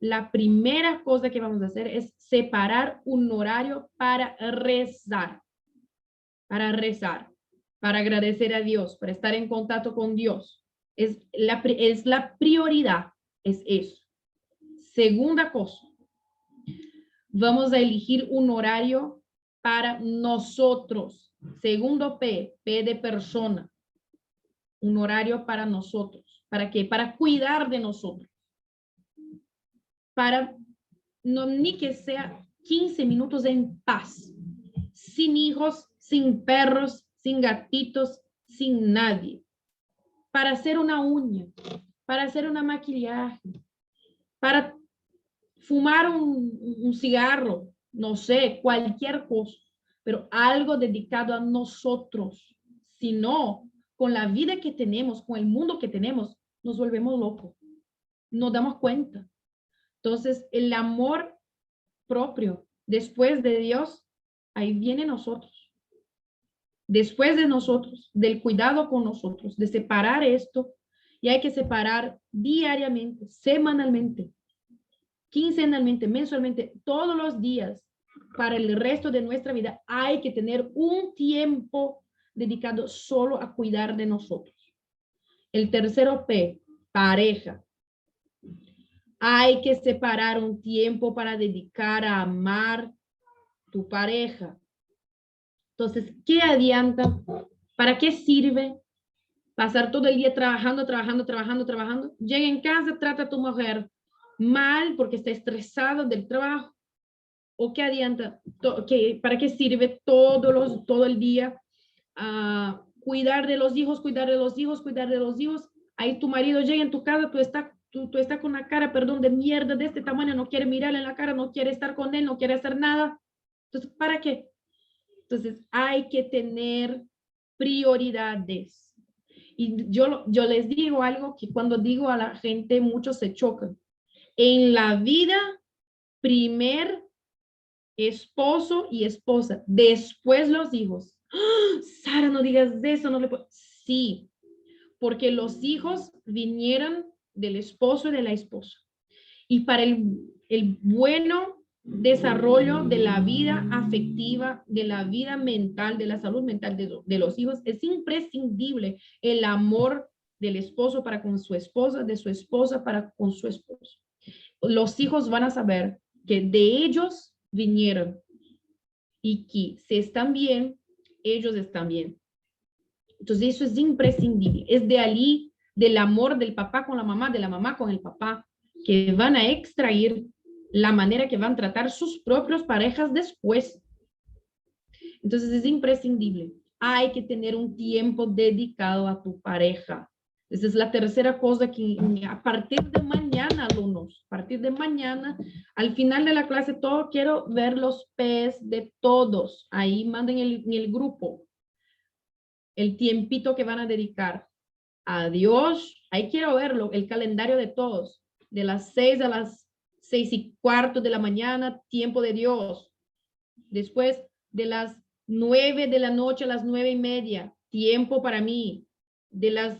[SPEAKER 1] La primera cosa que vamos a hacer es separar un horario para rezar, para agradecer a Dios, para estar en contacto con Dios. Es la prioridad, es eso. Segunda cosa, vamos a elegir un horario para nosotros. Segundo P, P de persona. Un horario para nosotros. ¿Para qué? Para cuidar de nosotros. Para, no, ni que sea 15 minutos en paz. Sin hijos, sin perros, sin gatitos, sin nadie. Para hacer una uña, para hacer una maquillaje, para fumar un cigarro, no sé, cualquier cosa, pero algo dedicado a nosotros. Si no, con la vida que tenemos, con el mundo que tenemos, nos volvemos locos. Nos damos cuenta. Entonces, el amor propio, después de Dios, ahí viene nosotros. Después de nosotros, del cuidado con nosotros, de separar esto, y hay que separar diariamente, semanalmente, quincenalmente, mensualmente, todos los días, para el resto de nuestra vida, hay que tener un tiempo dedicado solo a cuidar de nosotros. El tercero P, pareja. Hay que separar un tiempo para dedicar a amar tu pareja. Entonces, ¿qué adianta? ¿Para qué sirve pasar todo el día trabajando? Llega en casa, trata a tu mujer mal porque está estresado del trabajo. ¿O qué adianta? ¿Para qué sirve todo el día cuidar de los hijos? Ahí tu marido llega en tu casa, tú estás con una cara, perdón, de mierda de este tamaño, no quiere mirarle en la cara, no quiere estar con él, no quiere hacer nada. Entonces, ¿para qué? Entonces, hay que tener prioridades. Y yo les digo algo que cuando digo a la gente, muchos se chocan. En la vida, primer esposo y esposa, después los hijos. ¡Ah! Sara, no digas eso, no le puedo. Sí, porque los hijos vinieron del esposo y de la esposa. Y para el bueno desarrollo de la vida afectiva, de la vida mental, de la salud mental de los hijos, es imprescindible el amor del esposo para con su esposa, de su esposa para con su esposo. Los hijos van a saber que de ellos vinieron y que si están bien, ellos están bien. Entonces eso es imprescindible. Es de allí, del amor del papá con la mamá, de la mamá con el papá, que van a extraer la manera que van a tratar sus propias parejas después. Entonces es imprescindible. Hay que tener un tiempo dedicado a tu pareja. Esa es la tercera cosa que a partir de mañana, alumnos, a partir de mañana, al final de la clase, todo quiero ver los P's de todos. Ahí manden en el grupo el tiempito que van a dedicar a Dios. Ahí quiero verlo, el calendario de todos. De las 6 a las 6:15 de la mañana, tiempo de Dios. Después de las 9 de la noche a las 9:30, tiempo para mí. De las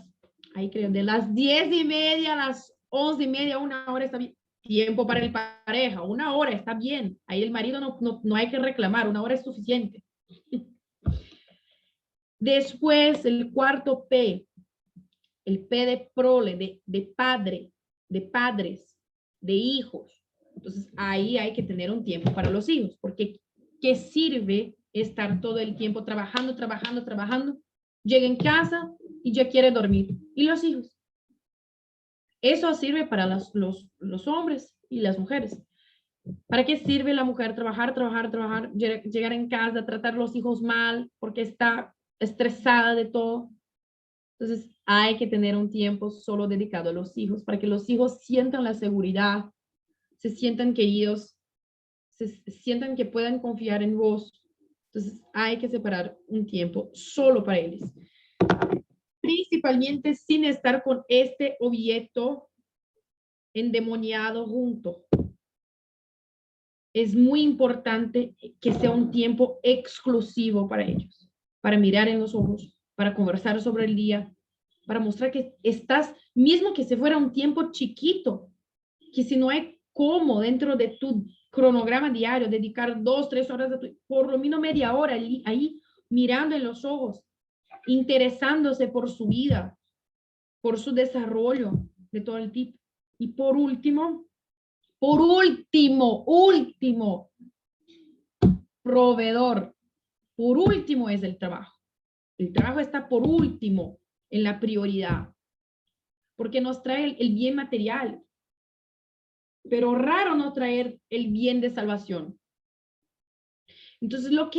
[SPEAKER 1] 10:30 a las 11:30, 1 hora está bien. Tiempo para el pareja, 1 hora está bien. Ahí el marido no hay que reclamar, 1 hora es suficiente. Después, el cuarto P, el P de prole, de padre, de padres, de hijos. Entonces, ahí hay que tener un tiempo para los hijos, porque ¿qué sirve estar todo el tiempo trabajando? Llega en casa y ya quiere dormir. ¿Y los hijos? Eso sirve para los hombres y las mujeres. ¿Para qué sirve la mujer? Trabajar, llegar en casa, tratar a los hijos mal porque está estresada de todo. Entonces, hay que tener un tiempo solo dedicado a los hijos para que los hijos sientan la seguridad, se sientan queridos, se sientan que puedan confiar en vos. Entonces, hay que separar un tiempo solo para ellos. Principalmente sin estar con este objeto endemoniado junto. Es muy importante que sea un tiempo exclusivo para ellos, para mirar en los ojos, para conversar sobre el día, para mostrar que estás, mismo que se fuera un tiempo chiquito, que si no hay cómo dentro de tu cronograma diario dedicar 2, 3 horas, por lo menos media hora ahí mirando en los ojos, interesándose por su vida, por su desarrollo de todo el tipo. Y por último, proveedor. Por último es el trabajo. El trabajo está por último en la prioridad, porque nos trae el bien material, pero raro no traer el bien de salvación. Entonces lo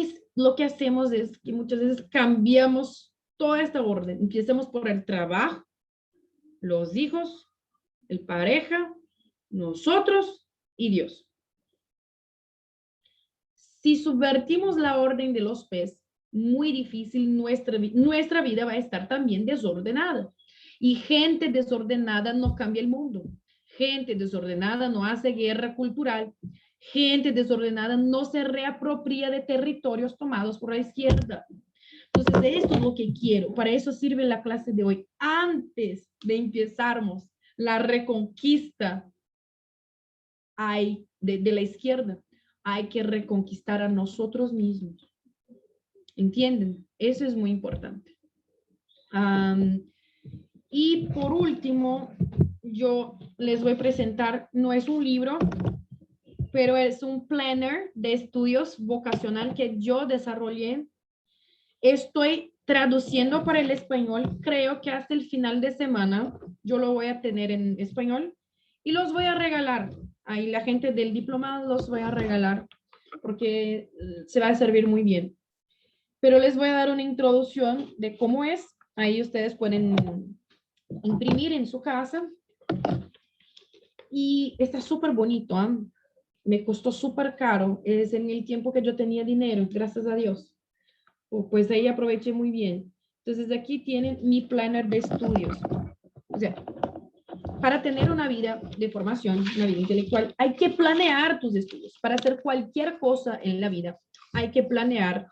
[SPEAKER 1] que hacemos es que muchas veces cambiamos toda esta orden. Empecemos por el trabajo, los hijos, el pareja, nosotros y Dios. Si subvertimos la orden de los P's, muy difícil nuestra vida va a estar también desordenada. Y gente desordenada no cambia el mundo. Gente desordenada no hace guerra cultural. Gente desordenada no se reapropia de territorios tomados por la izquierda. Entonces, esto es lo que quiero. Para eso sirve la clase de hoy. Antes de empezarmos la reconquista de la izquierda, hay que reconquistar a nosotros mismos. ¿Entienden? Eso es muy importante. Y por último, yo les voy a presentar, no es un libro, pero es un planner de estudios vocacional que yo desarrollé. Estoy traduciendo para el español, creo que hasta el final de semana yo lo voy a tener en español y los voy a regalar. Ahí la gente del diplomado los voy a regalar porque se va a servir muy bien. Pero les voy a dar una introducción de cómo es. Ahí ustedes pueden imprimir en su casa. Y está súper bonito. ¿Eh? Me costó súper caro. Es en el tiempo que yo tenía dinero, gracias a Dios. Pues ahí aproveché muy bien. Entonces aquí tienen mi planner de estudios. O sea, para tener una vida de formación, una vida intelectual, hay que planear tus estudios. Para hacer cualquier cosa en la vida, hay que planear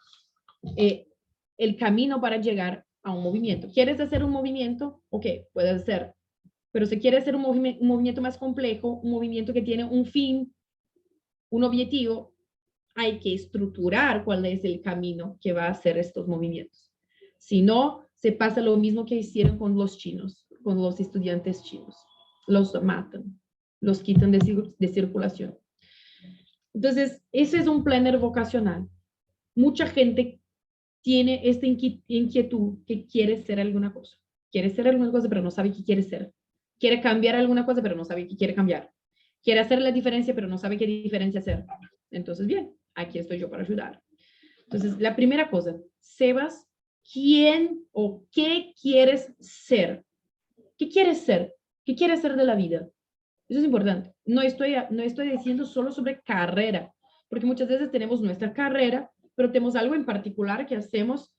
[SPEAKER 1] el camino para llegar a un movimiento. ¿Quieres hacer un movimiento? Ok, puedes hacer. Pero si quieres hacer un movimiento más complejo, un movimiento que tiene un fin, un objetivo, hay que estructurar cuál es el camino que va a hacer estos movimientos. Si no, se pasa lo mismo que hicieron con los chinos, con los estudiantes chinos. Los matan, los quitan de circulación. Entonces, ese es un planner vocacional. Mucha gente tiene esta inquietud que quiere ser alguna cosa. Quiere ser alguna cosa, pero no sabe qué quiere ser. Quiere cambiar alguna cosa, pero no sabe qué quiere cambiar. Quiere hacer la diferencia, pero no sabe qué diferencia hacer. Entonces, bien, aquí estoy yo para ayudar. Entonces, la primera cosa, sepas quién o qué quieres ser. ¿Qué quieres ser? ¿Qué quieres ser de la vida? Eso es importante. No estoy diciendo solo sobre carrera, porque muchas veces tenemos nuestra carrera, pero tenemos algo en particular que hacemos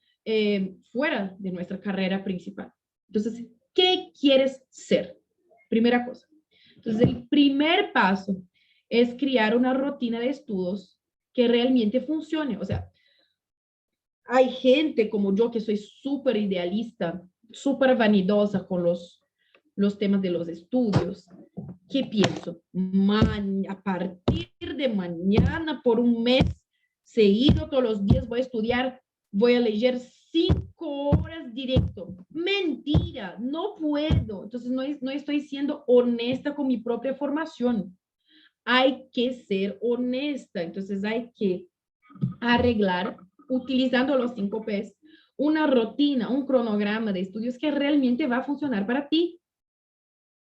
[SPEAKER 1] fuera de nuestra carrera principal. Entonces, ¿qué quieres ser? Primera cosa. Entonces, el primer paso es crear una rutina de estudios que realmente funcione. O sea, hay gente como yo que soy súper idealista, súper vanidosa con los temas de los estudios. ¿Qué pienso? A partir de mañana, por un mes seguido, todos los días voy a estudiar, voy a leer 5 horas directo. Mentira, no puedo. Entonces, no estoy siendo honesta con mi propia formación. Hay que ser honesta. Entonces, hay que arreglar, utilizando los 5 P's, una rutina, un cronograma de estudios que realmente va a funcionar para ti,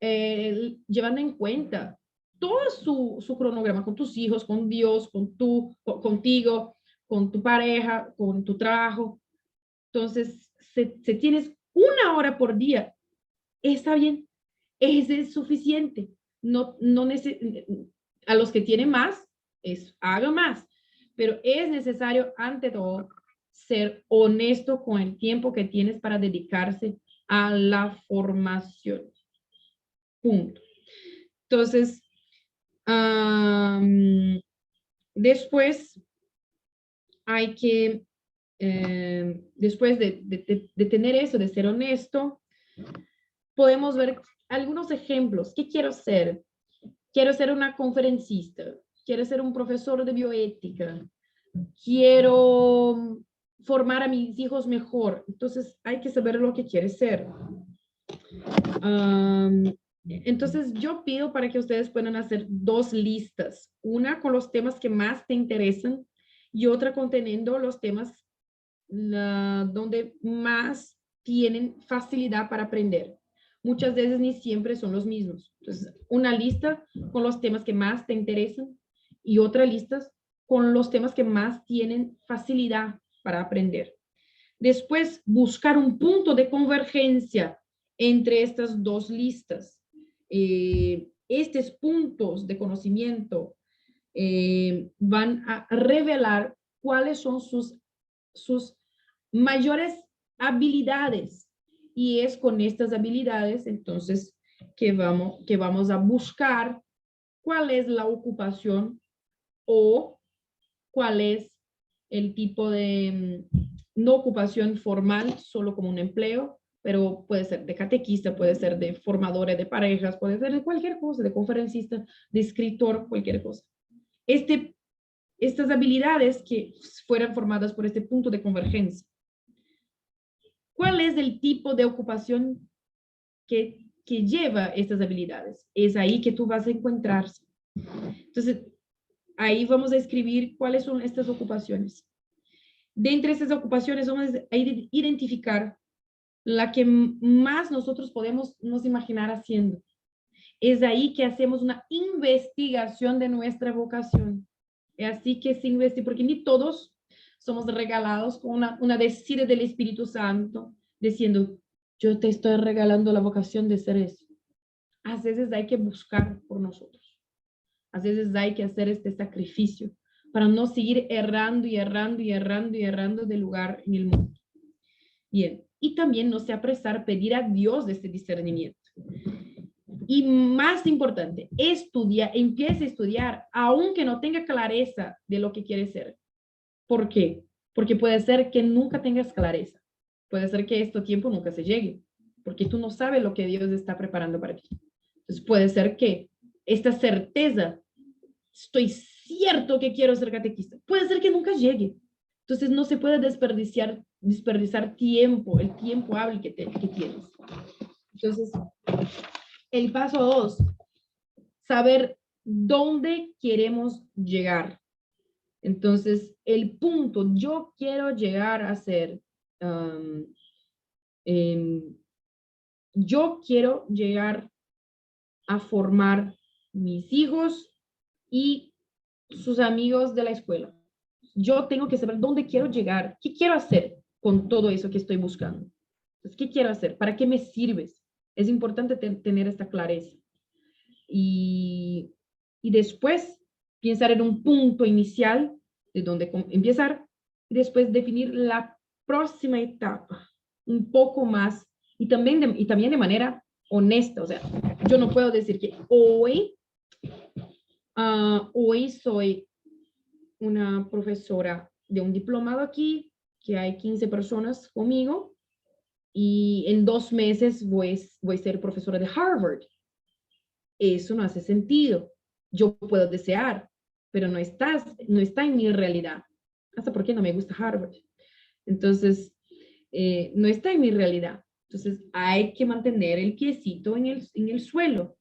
[SPEAKER 1] llevando en cuenta todo su cronograma con tus hijos, con Dios, contigo, con tu pareja, con tu trabajo. Entonces, si tienes 1 hora por día, está bien, es suficiente. No a los que tienen más, haga más, pero es necesario, ante todo, ser honesto con el tiempo que tienes para dedicarse a la formación. Punto. Entonces, después hay que, después de tener eso, de ser honesto, podemos ver algunos ejemplos. ¿Qué quiero ser? Quiero ser una conferencista, quiero ser un profesor de bioética, quiero formar a mis hijos mejor. Entonces, hay que saber lo que quieres ser. Entonces, yo pido para que ustedes puedan hacer 2 listas, una con los temas que más te interesan y otra conteniendo los temas donde más tienen facilidad para aprender. Muchas veces ni siempre son los mismos. Entonces, una lista con los temas que más te interesan y otra lista con los temas que más tienen facilidad para aprender. Después, buscar un punto de convergencia entre estas 2 listas. Estos puntos de conocimiento van a revelar cuáles son sus mayores habilidades. Y es con estas habilidades, entonces, que vamos a buscar cuál es la ocupación o cuál es el tipo de no ocupación formal, solo como un empleo, pero puede ser de catequista, puede ser de formadora de parejas, puede ser de cualquier cosa, de conferencista, de escritor, cualquier cosa. Estas habilidades que fueran formadas por este punto de convergencia. ¿Cuál es el tipo de ocupación que lleva estas habilidades? Es ahí que tú vas a encontrarse. Entonces, ahí vamos a escribir cuáles son estas ocupaciones. De entre estas ocupaciones vamos a identificar la que más nosotros podemos nos imaginar haciendo. Es ahí que hacemos una investigación de nuestra vocación. Es así que se investiga, porque ni todos somos regalados con una decida del Espíritu Santo, diciendo, yo te estoy regalando la vocación de ser eso. A veces hay que buscar por nosotros. A veces hay que hacer este sacrificio para no seguir errando y errando y errando y errando de lugar en el mundo. Bien, y también no se apresar a pedir a Dios de este discernimiento. Y más importante, empiece a estudiar, aunque no tenga clareza de lo que quiere ser. ¿Por qué? Porque puede ser que nunca tengas clareza. Puede ser que este tiempo nunca se llegue, porque tú no sabes lo que Dios está preparando para ti. Entonces puede ser que esta certeza, estoy cierto que quiero ser catequista, puede ser que nunca llegue. Entonces no se puede desperdiciar tiempo, el tiempo hábil que tienes. Entonces, el paso 2, saber dónde queremos llegar. Entonces, el punto, yo quiero llegar a ser, yo quiero llegar a formar mis hijos y sus amigos de la escuela. Yo tengo que saber dónde quiero llegar, qué quiero hacer con todo eso que estoy buscando. Entonces, ¿qué quiero hacer? ¿Para qué me sirves? Es importante tener esta clareza. Y después pensar en un punto inicial de donde empezar y después definir la próxima etapa un poco más y también de manera honesta. O sea, yo no puedo decir que hoy soy una profesora de un diplomado aquí, que hay 15 personas conmigo, y en 2 meses voy a ser profesora de Harvard. Eso no hace sentido. Yo puedo desear, pero no está en mi realidad. Hasta porque no me gusta Harvard. Entonces, no está en mi realidad. Entonces, hay que mantener el piecito en el suelo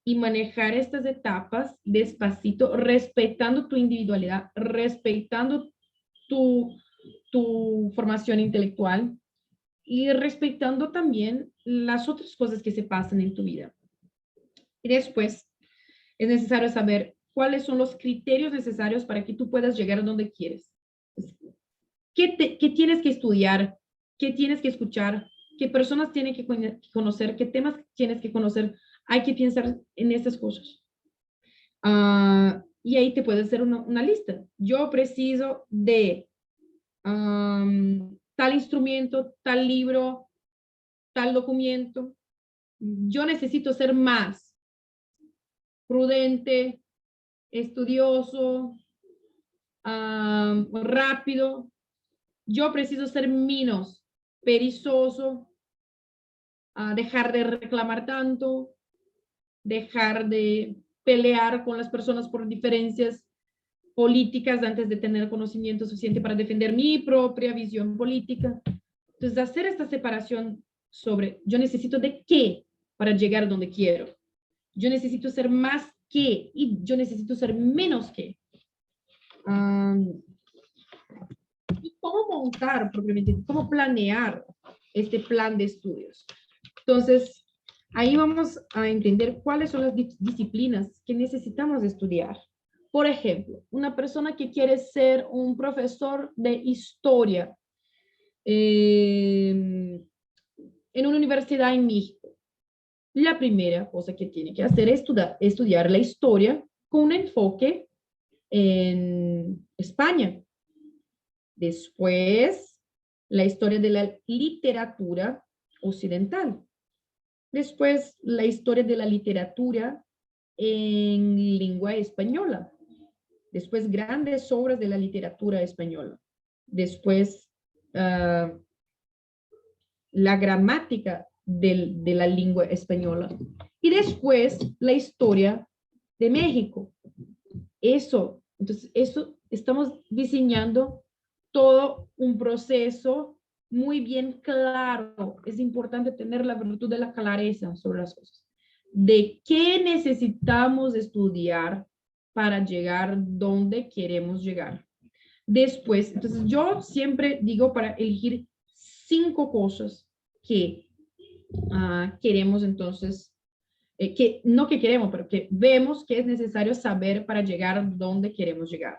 [SPEAKER 1] y manejar estas etapas despacito, respetando tu individualidad, respetando tu formación intelectual y respetando también las otras cosas que se pasan en tu vida. Y después es necesario saber cuáles son los criterios necesarios para que tú puedas llegar a donde quieres. ¿Qué tienes que estudiar? ¿Qué tienes que escuchar? ¿Qué personas tienes que conocer? ¿Qué temas tienes que conocer? Hay que pensar en estas cosas. Y ahí te puedes hacer una lista. Yo preciso de tal instrumento, tal libro, tal documento. Yo necesito ser más prudente, estudioso, rápido. Yo preciso ser menos perezoso, dejar de reclamar tanto, dejar de pelear con las personas por diferencias políticas antes de tener conocimiento suficiente para defender mi propia visión política. Entonces, hacer esta separación sobre yo necesito de qué para llegar donde quiero. Yo necesito ser más que y yo necesito ser menos que. Y cómo montar propiamente, cómo planear este plan de estudios. Entonces, ahí vamos a entender cuáles son las disciplinas que necesitamos estudiar. Por ejemplo, una persona que quiere ser un profesor de historia en una universidad en México. La primera cosa que tiene que hacer es estudiar la historia con un enfoque en España. Después, la historia de la literatura occidental. Después, la historia de la literatura en lengua española. Después, grandes obras de la literatura española. Después, la gramática de la lengua española. Y después, la historia de México. Entonces, eso estamos diseñando todo un proceso muy bien claro. Es importante tener la virtud de la clareza sobre las cosas. De qué necesitamos estudiar para llegar donde queremos llegar. Después, entonces yo siempre digo para elegir 5 cosas que queremos entonces, que queremos, pero que vemos que es necesario saber para llegar donde queremos llegar.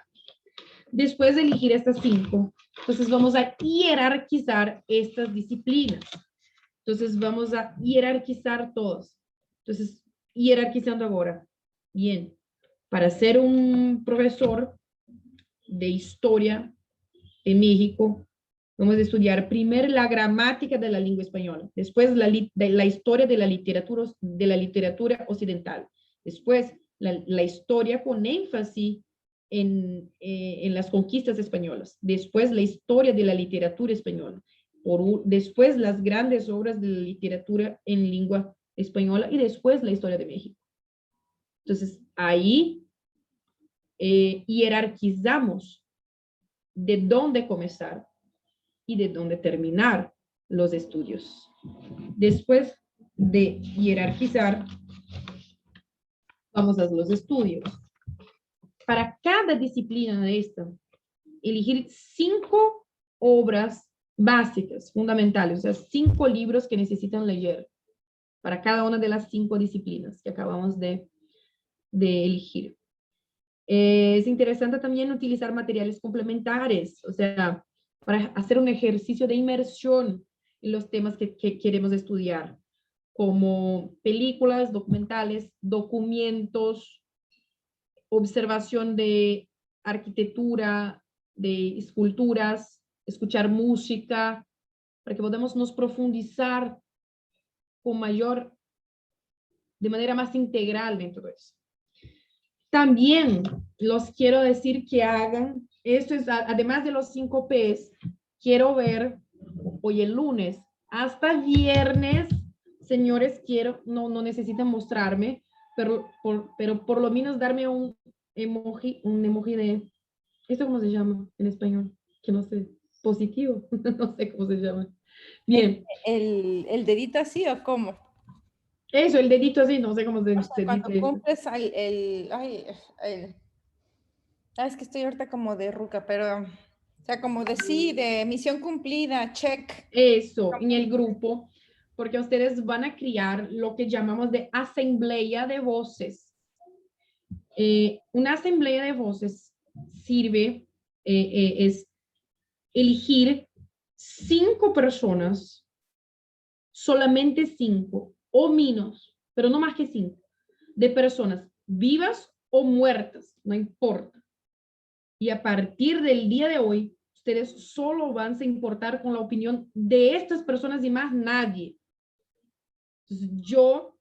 [SPEAKER 1] Después de elegir estas 5, entonces vamos a jerarquizar estas disciplinas. Entonces vamos a jerarquizar todas. Entonces, jerarquizando ahora. Bien, para ser un profesor de historia en México, vamos a estudiar primero la gramática de la lengua española, después la historia de la literatura occidental, después la historia con énfasis en las conquistas españolas, después la historia de la literatura española, después las grandes obras de la literatura en lengua española y después la historia de México. Entonces, ahí jerarquizamos de dónde comenzar y de dónde terminar los estudios. Después de jerarquizar, vamos a los estudios. para cada disciplina de esta, elegir 5 obras básicas, fundamentales, o sea, 5 libros que necesitan leer para cada una de las 5 disciplinas que acabamos de elegir. Es interesante también utilizar materiales complementares, o sea, para hacer un ejercicio de inmersión en los temas que queremos estudiar, como películas, documentales, documentos, observación de arquitectura, de esculturas, escuchar música, para que podamos nos profundizar con mayor, de manera más integral dentro de eso. También los quiero decir que hagan, esto es, además de los 5 Ps, quiero ver, hoy el lunes, hasta viernes, señores, quiero, no necesitan mostrarme, pero por lo menos darme un emoji de, ¿esto cómo se llama en español? Que no sé, positivo, no sé cómo se llama. Bien.
[SPEAKER 2] ¿El dedito así o cómo?
[SPEAKER 1] Eso, el dedito así, no sé cómo se
[SPEAKER 2] Cuando
[SPEAKER 1] dice.
[SPEAKER 2] cumples es que estoy ahorita como de ruca, pero, o sea, como de sí, de misión cumplida, check.
[SPEAKER 1] Eso, en el grupo, porque ustedes van a crear lo que llamamos de asamblea de voces. Una asamblea de voces sirve, es elegir 5 personas, solamente 5 o menos, pero no más que 5, de personas vivas o muertas, no importa. Y a partir del día de hoy, ustedes solo van a importar con la opinión de estas personas y más nadie. Entonces, yo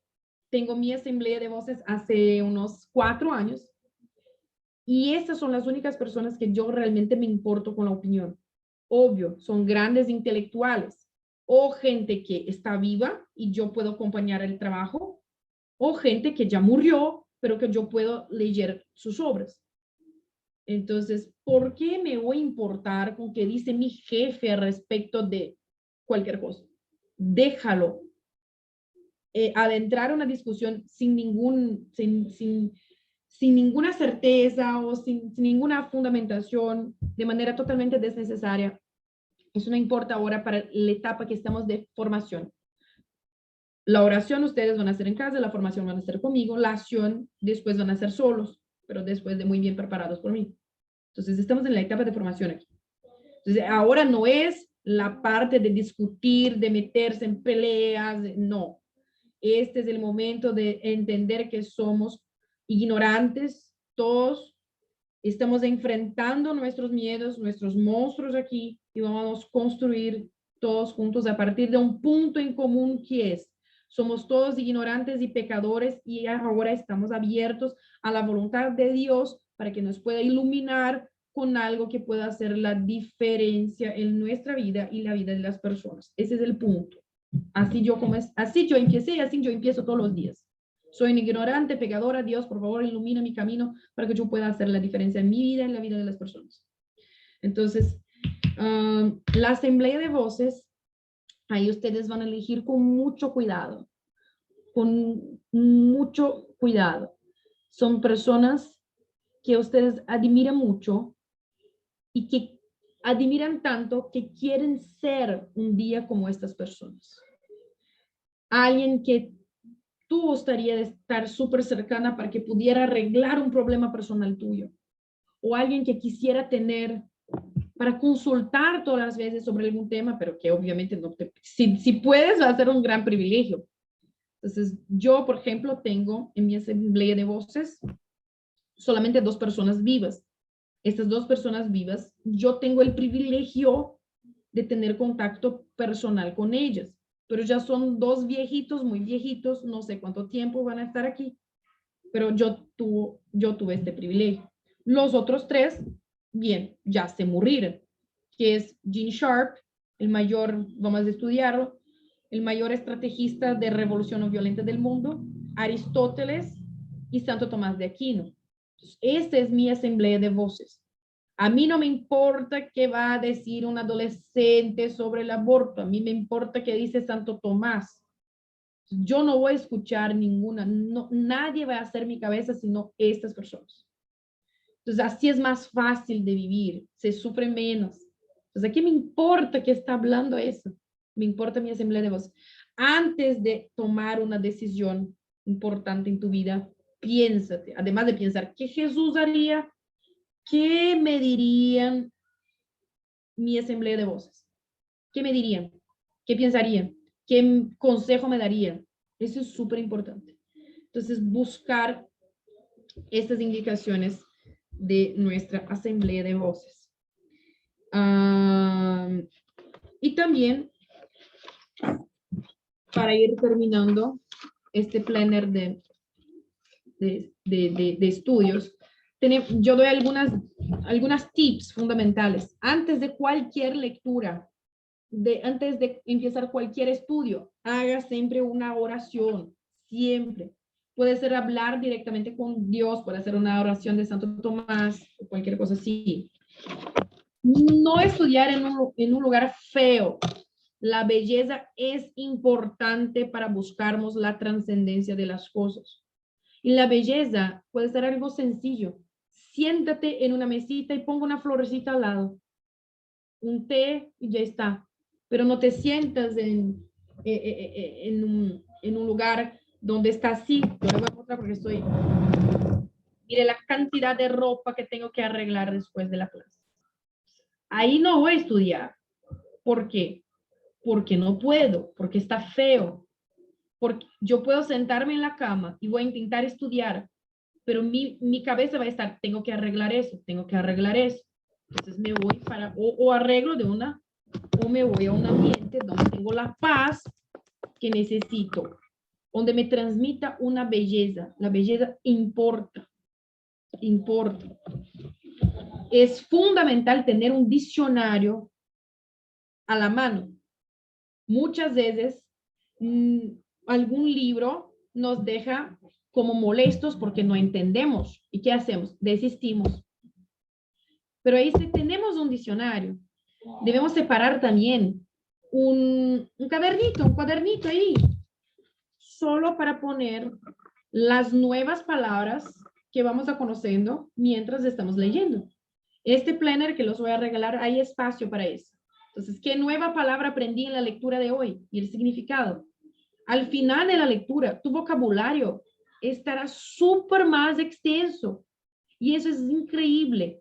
[SPEAKER 1] tengo mi asamblea de voces hace unos 4 años y estas son las únicas personas que yo realmente me importo con la opinión. Obvio, son grandes intelectuales o gente que está viva y yo puedo acompañar el trabajo, o gente que ya murió, pero que yo puedo leer sus obras. Entonces, ¿por qué me voy a importar con qué dice mi jefe al respecto de cualquier cosa? Déjalo. Adentrar una discusión sin ninguna certeza o sin ninguna fundamentación, de manera totalmente desnecesaria. Eso no importa ahora para la etapa que estamos de formación. La oración ustedes van a hacer en casa, la formación van a hacer conmigo, la acción después van a hacer solos, pero después de muy bien preparados por mí. Entonces, estamos en la etapa de formación aquí. Entonces, ahora no es la parte de discutir, de meterse en peleas, no. Este es el momento de entender que somos ignorantes, todos estamos enfrentando nuestros miedos, nuestros monstruos aquí, y vamos a construir todos juntos a partir de un punto en común que es, somos todos ignorantes y pecadores y ahora estamos abiertos a la voluntad de Dios para que nos pueda iluminar con algo que pueda hacer la diferencia en nuestra vida y la vida de las personas. Ese es el punto. Así yo empecé y así yo empiezo todos los días. Soy una ignorante, pecadora. Dios, por favor, ilumina mi camino para que yo pueda hacer la diferencia en mi vida y en la vida de las personas. Entonces, la asamblea de voces, ahí ustedes van a elegir con mucho cuidado, con mucho cuidado. Son personas que ustedes admiran mucho y que admiran tanto que quieren ser un día como estas personas. Alguien que tú gustaría de estar súper cercana para que pudiera arreglar un problema personal tuyo. O alguien que quisiera tener para consultar todas las veces sobre algún tema, pero que obviamente no te... Si puedes, va a ser un gran privilegio. Entonces, yo, por ejemplo, tengo en mi asamblea de voces solamente 2 personas vivas. Estas 2 personas vivas, yo tengo el privilegio de tener contacto personal con ellas, pero ya son 2 viejitos, muy viejitos, no sé cuánto tiempo van a estar aquí, pero yo tuve este privilegio. Los otros 3, bien, ya se murieron, que es Gene Sharp, el mayor, vamos a estudiarlo, el mayor estrategista de revolución no violenta del mundo, Aristóteles y Santo Tomás de Aquino. Esta es mi asamblea de voces. A mí no me importa qué va a decir un adolescente sobre el aborto, a mí me importa qué dice Santo Tomás. Yo no voy a escuchar ninguna, no, nadie va a hacer mi cabeza sino estas personas. Entonces, así es más fácil de vivir, se sufre menos. Entonces, ¿a qué me importa que está hablando eso? Me importa mi asamblea de voz. Antes de tomar una decisión importante en tu vida, piénsate, además de pensar, ¿qué Jesús haría? ¿Qué me dirían mi asamblea de voces? ¿Qué me dirían? ¿Qué pensarían? ¿Qué consejo me darían? Eso es súper importante. Entonces, buscar estas indicaciones de nuestra asamblea de voces. Y también, para ir terminando este planner de estudios, yo doy algunas tips fundamentales. Antes de cualquier lectura, antes de empezar cualquier estudio, haga siempre una oración, siempre. Puede ser hablar directamente con Dios, puede ser una oración de Santo Tomás, o cualquier cosa así. No estudiar en un lugar feo. La belleza es importante para buscarnos la trascendencia de las cosas. Y la belleza puede ser algo sencillo. Siéntate en una mesita y ponga una florecita al lado. Un té y ya está. Pero no te sientas en un lugar donde está así. Yo le voy a mostrar porque estoy... Mire la cantidad de ropa que tengo que arreglar después de la clase. Ahí no voy a estudiar. ¿Por qué? Porque no puedo, porque está feo. Porque yo puedo sentarme en la cama y voy a intentar estudiar, pero mi cabeza va a estar, tengo que arreglar eso, tengo que arreglar eso. Entonces me voy para, o arreglo de una, o me voy a un ambiente donde tengo la paz que necesito, donde me transmita una belleza. La belleza importa, importa. Es fundamental tener un diccionario a la mano. Muchas veces algún libro nos deja como molestos porque no entendemos. ¿Y qué hacemos? Desistimos. Pero ahí si tenemos un diccionario, debemos separar también un cuadernito ahí, solo para poner las nuevas palabras que vamos a conociendo mientras estamos leyendo. Este planner que los voy a regalar, hay espacio para eso. Entonces, ¿qué nueva palabra aprendí en la lectura de hoy? Y el significado. Al final de la lectura, tu vocabulario estará súper más extenso. Y eso es increíble.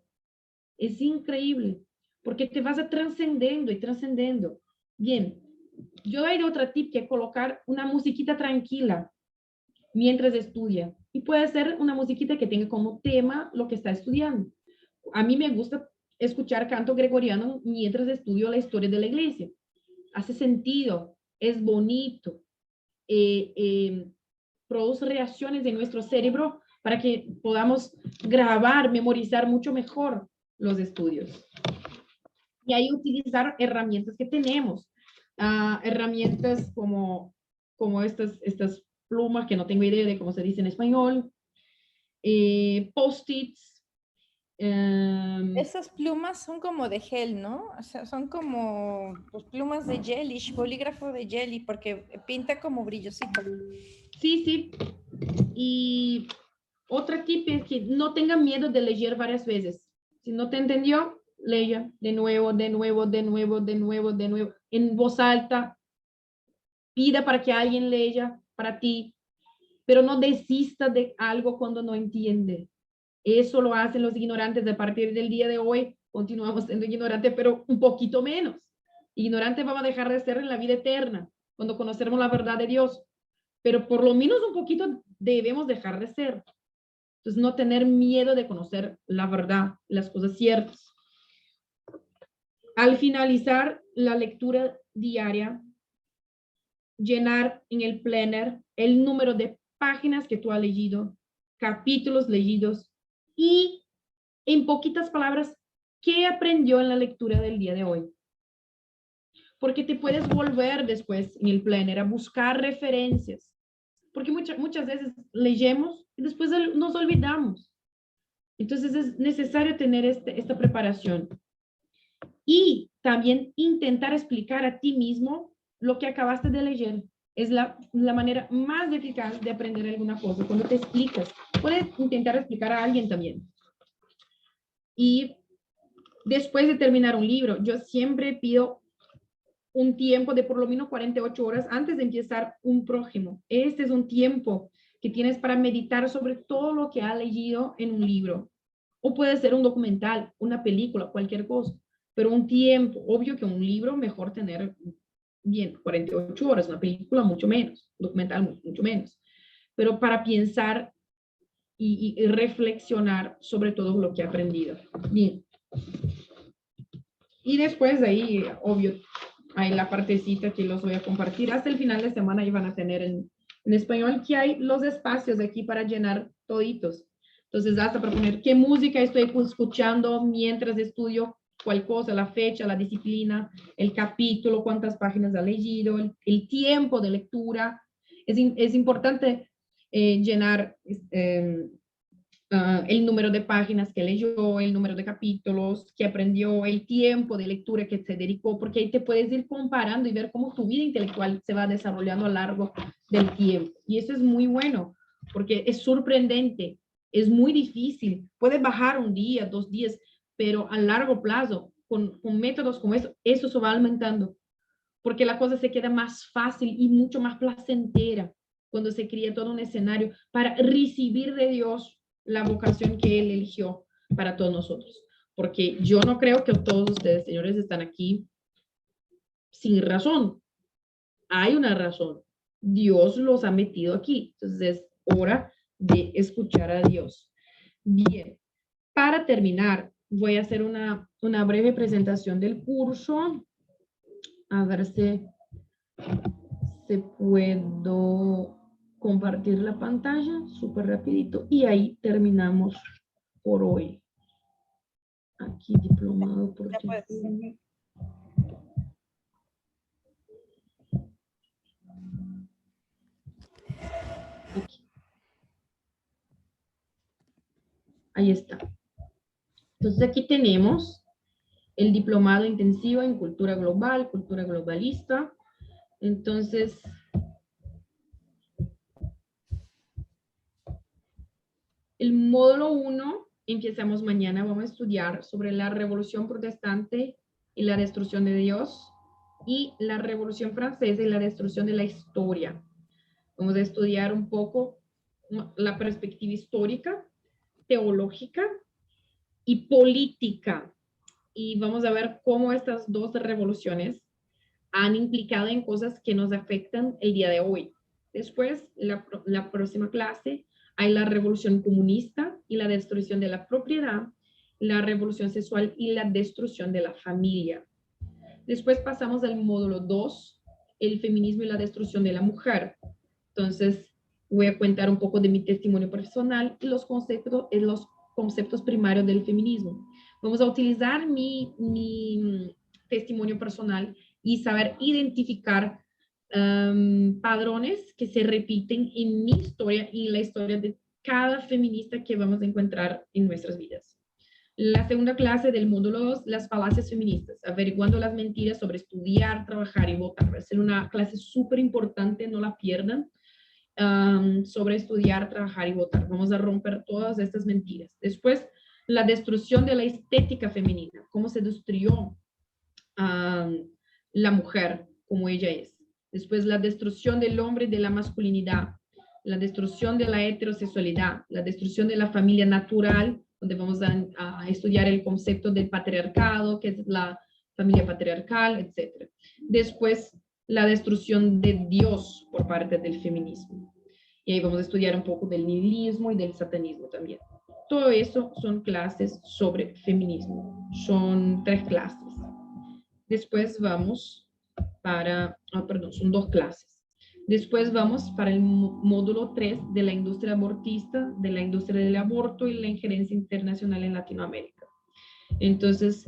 [SPEAKER 1] Es increíble. Porque te vas a trascendiendo y trascendiendo. Bien, yo doy otra tip que es colocar una musiquita tranquila mientras estudia. Y puede ser una musiquita que tenga como tema lo que está estudiando. A mí me gusta escuchar canto gregoriano mientras estudio la historia de la iglesia. Hace sentido, es bonito, produce reacciones en nuestro cerebro para que podamos grabar, memorizar mucho mejor los estudios. Y ahí utilizar herramientas que tenemos, herramientas como estas plumas que no tengo idea de cómo se dice en español, post-its.
[SPEAKER 2] Esas plumas son como de gel, ¿no? O sea, son como pues, plumas de jelly, bolígrafo de jelly, porque pinta como brillosito.
[SPEAKER 1] Sí, sí. Y otra tip es que no tengan miedo de leer varias veces. Si no te entendió, lea de nuevo, de nuevo, de nuevo, de nuevo, de nuevo, en voz alta. Pida para que alguien lea para ti, pero no desista de algo cuando no entiende. Eso lo hacen los ignorantes. A partir del día de hoy continuamos siendo ignorantes, pero un poquito menos. Ignorantes vamos a dejar de ser en la vida eterna, cuando conocemos la verdad de Dios. Pero por lo menos un poquito debemos dejar de ser. Entonces, no tener miedo de conocer la verdad, las cosas ciertas. Al finalizar la lectura diaria, llenar en el planner el número de páginas que tú has leído, capítulos leídos y, en poquitas palabras, qué aprendió en la lectura del día de hoy. Porque te puedes volver después en el planner a buscar referencias. Porque muchas veces leemos y después nos olvidamos. Entonces es necesario tener esta preparación. Y también intentar explicar a ti mismo lo que acabaste de leer. Es la manera más eficaz de aprender alguna cosa, cuando te explicas. Puedes intentar explicar a alguien también. Y después de terminar un libro, yo siempre pido un tiempo de por lo menos 48 horas antes de empezar un prójimo. Este es un tiempo que tienes para meditar sobre todo lo que has leído en un libro. O puede ser un documental, una película, cualquier cosa. Pero un tiempo, obvio que un libro mejor tener bien 48 horas, una película mucho menos, un documental mucho menos. Pero para pensar y reflexionar sobre todo lo que he aprendido. Bien. Y después de ahí, obvio, hay la partecita que los voy a compartir. Hasta el final de semana y van a tener en español que hay los espacios aquí para llenar toditos. Entonces, hasta para poner qué música estoy escuchando mientras estudio cuál cosa, la fecha, la disciplina, el capítulo, cuántas páginas ha leído, el tiempo de lectura. Es importante llenar el número de páginas que leyó, el número de capítulos que aprendió, el tiempo de lectura que se dedicó, porque ahí te puedes ir comparando y ver cómo tu vida intelectual se va desarrollando a lo largo del tiempo. Y eso es muy bueno, porque es sorprendente, es muy difícil. Puedes bajar un día, 2 días, pero a largo plazo, con métodos como eso se va aumentando, porque la cosa se queda más fácil y mucho más placentera cuando se crea todo un escenario para recibir de Dios la vocación que Él eligió para todos nosotros. Porque yo no creo que todos ustedes, señores, están aquí sin razón. Hay una razón. Dios los ha metido aquí. Entonces es hora de escuchar a Dios. Bien, para terminar, voy a hacer una breve presentación del curso. A ver si puedo compartir la pantalla súper rapidito y ahí terminamos por hoy. Aquí diplomado por
[SPEAKER 2] Ya puedes.
[SPEAKER 1] Aquí. Ahí está. Entonces aquí tenemos el diplomado intensivo en cultura global, cultura globalista. Entonces, el módulo 1 empezamos mañana. Vamos a estudiar sobre la Revolución Protestante y la destrucción de Dios, y la Revolución Francesa y la destrucción de la historia. Vamos a estudiar un poco la perspectiva histórica, teológica y política. Y vamos a ver cómo estas dos revoluciones han implicado en cosas que nos afectan el día de hoy. Después, la próxima clase, hay la revolución comunista y la destrucción de la propiedad, la revolución sexual y la destrucción de la familia. Después pasamos al módulo 2, el feminismo y la destrucción de la mujer. Entonces, voy a contar un poco de mi testimonio personal y los conceptos primarios del feminismo. Vamos a utilizar mi testimonio personal y saber identificar padrones que se repiten en mi historia y en la historia de cada feminista que vamos a encontrar en nuestras vidas. La segunda clase del módulo 2, las falacias feministas, averiguando las mentiras sobre estudiar, trabajar y votar. Va a ser una clase súper importante, no la pierdan, sobre estudiar, trabajar y votar. Vamos a romper todas estas mentiras. Después, la destrucción de la estética femenina, cómo se destruyó la mujer como ella es. Después, la destrucción del hombre y de la masculinidad, la destrucción de la heterosexualidad, la destrucción de la familia natural, donde vamos a estudiar el concepto del patriarcado, que es la familia patriarcal, etc. Después, la destrucción de Dios por parte del feminismo. Y ahí vamos a estudiar un poco del nihilismo y del satanismo también. Todo eso son clases sobre feminismo. Son 3 clases. Después vamos son 2 clases. Después vamos para el módulo 3 de la industria abortista, de la industria del aborto y la injerencia internacional en Latinoamérica. Entonces,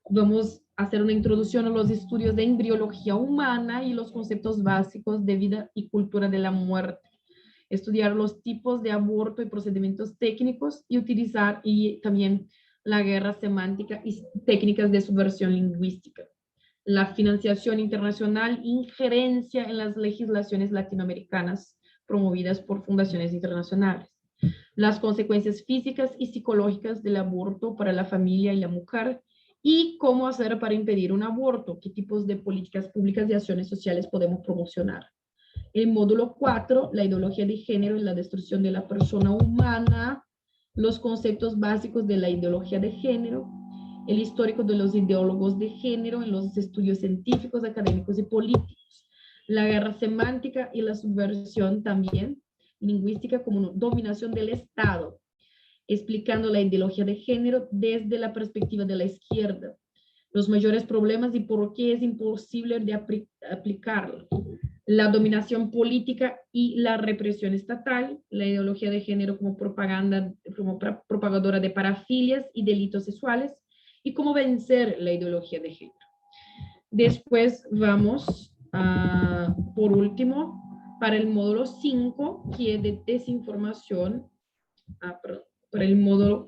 [SPEAKER 1] vamos a hacer una introducción a los estudios de embriología humana y los conceptos básicos de vida y cultura de la muerte. Estudiar los tipos de aborto y procedimientos técnicos y utilizar y también la guerra semántica y técnicas de subversión lingüística. La financiación internacional, injerencia en las legislaciones latinoamericanas promovidas por fundaciones internacionales. las consecuencias físicas y psicológicas del aborto para la familia y la mujer, y cómo hacer para impedir un aborto, qué tipos de políticas públicas y acciones sociales podemos promocionar. El módulo 4, la ideología de género y la destrucción de la persona humana, los conceptos básicos de la ideología de género, el histórico de los ideólogos de género en los estudios científicos, académicos y políticos, la guerra semántica y la subversión también, lingüística como dominación del Estado, explicando la ideología de género desde la perspectiva de la izquierda, los mayores problemas y por qué es imposible de aplicarlo, la dominación política y la represión estatal, la ideología de género como propagadora de parafilias y delitos sexuales, y cómo vencer la ideología de género. Después vamos a, por último, para el módulo 5, que es de desinformación, para el módulo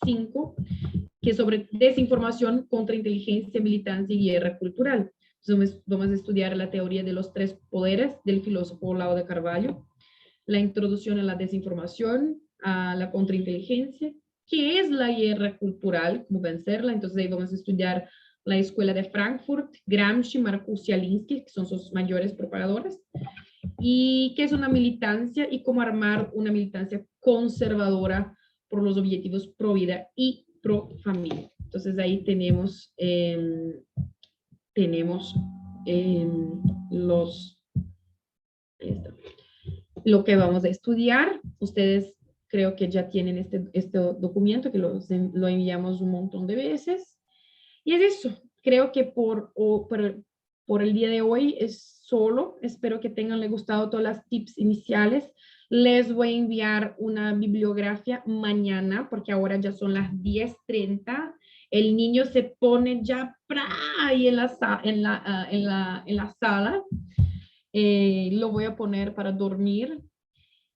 [SPEAKER 1] 5, que es sobre desinformación, contrainteligencia, militancia y guerra cultural. Entonces, vamos a estudiar la teoría de los 3 poderes del filósofo Olavo de Carvalho, la introducción a la desinformación, a la contrainteligencia, qué es la guerra cultural, cómo vencerla. Entonces ahí vamos a estudiar la Escuela de Frankfurt, Gramsci, Marcuse y Alinsky, que son sus mayores propagadores, y qué es una militancia y cómo armar una militancia conservadora por los objetivos pro vida y pro familia. Entonces ahí tenemos, lo que vamos a estudiar. Ustedes creo que ya tienen este documento que lo enviamos un montón de veces. Y es eso. Creo que por el día de hoy es solo. Espero que tengan les gustado todas las tips iniciales. Les voy a enviar una bibliografía mañana, porque ahora ya son las 10:30. El niño se pone ya ahí en la sala. Lo voy a poner para dormir.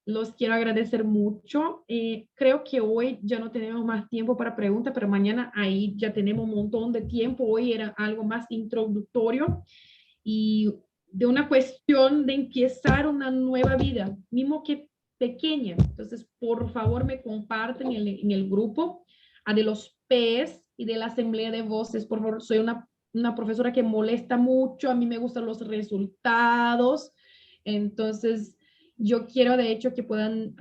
[SPEAKER 1] Los quiero agradecer mucho. Creo que hoy ya no tenemos más tiempo para preguntas, pero mañana ahí ya tenemos un montón de tiempo. Hoy era algo más introductorio y de una cuestión de empezar una nueva vida, mismo que pequeña. Entonces, por favor, me comparten en el grupo a de los P's y de la Asamblea de Voces. Por favor, soy una profesora que molesta mucho. A mí me gustan los resultados. Entonces, yo quiero de hecho que puedan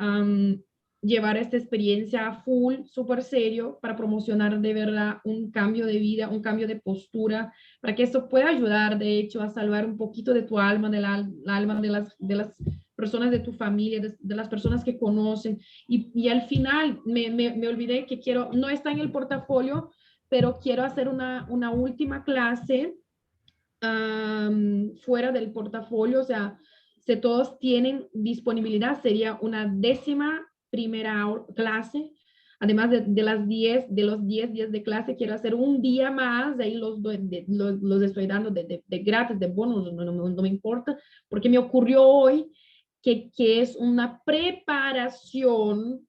[SPEAKER 1] llevar esta experiencia a full, súper serio, para promocionar de verdad un cambio de vida, un cambio de postura, para que esto pueda ayudar de hecho a salvar un poquito de tu alma, del alma de las personas de tu familia, de las personas que conocen. Y al final me olvidé que quiero, no está en el portafolio, pero quiero hacer una última clase fuera del portafolio, o sea, si todos tienen disponibilidad, sería una 11ª clase. Además de los 10 días de clase, quiero hacer un día más, ahí los estoy dando de gratis, de bonos, no me importa, porque me ocurrió hoy que es una preparación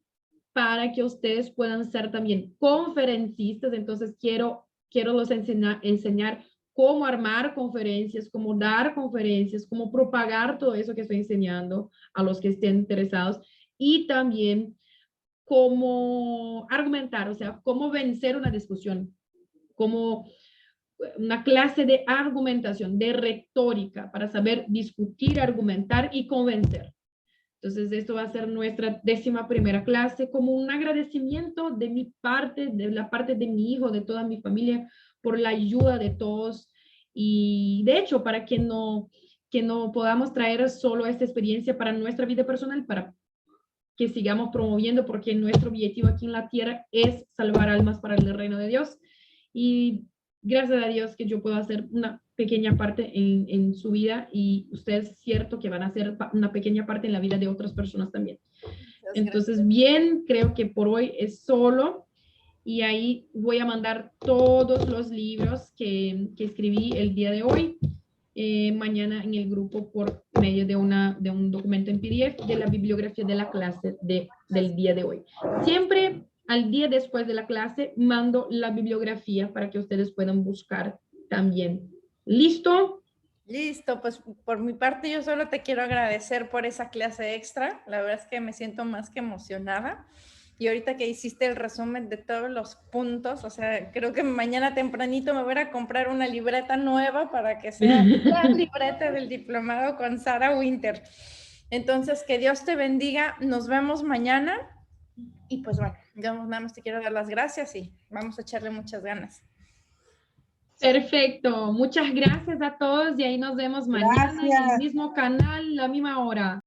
[SPEAKER 1] para que ustedes puedan ser también conferencistas. Entonces quiero los enseñar cómo armar conferencias, cómo dar conferencias, cómo propagar todo eso que estoy enseñando a los que estén interesados, y también cómo argumentar, o sea, cómo vencer una discusión, como una clase de argumentación, de retórica, para saber discutir, argumentar y convencer. Entonces, esto va a ser nuestra 11ª clase, como un agradecimiento de mi parte, de la parte de mi hijo, de toda mi familia, por la ayuda de todos. Y de hecho, para que no podamos traer solo esta experiencia para nuestra vida personal, para que sigamos promoviendo, porque nuestro objetivo aquí en la tierra es salvar almas para el reino de Dios. Y gracias a Dios que yo puedo hacer una pequeña parte en su vida, y ustedes es cierto que van a hacer una pequeña parte en la vida de otras personas también. Entonces, bien, creo que por hoy es solo, y ahí voy a mandar todos los libros que escribí el día de hoy, mañana en el grupo por medio de un documento en PDF de la bibliografía de la clase del día de hoy. Siempre al día después de la clase mando la bibliografía para que ustedes puedan buscar también. ¿Listo?
[SPEAKER 2] Listo, pues por mi parte yo solo te quiero agradecer por esa clase extra. La verdad es que me siento más que emocionada. Y ahorita que hiciste el resumen de todos los puntos, o sea, creo que mañana tempranito me voy a comprar una libreta nueva para que sea la libreta del diplomado con Sarah Winter. Entonces, que Dios te bendiga. Nos vemos mañana. Y pues bueno, yo nada más te quiero dar las gracias y vamos a echarle muchas ganas.
[SPEAKER 1] Perfecto. Muchas gracias a todos y ahí nos vemos mañana en el
[SPEAKER 2] Gracias.
[SPEAKER 1] mismo canal, la misma hora.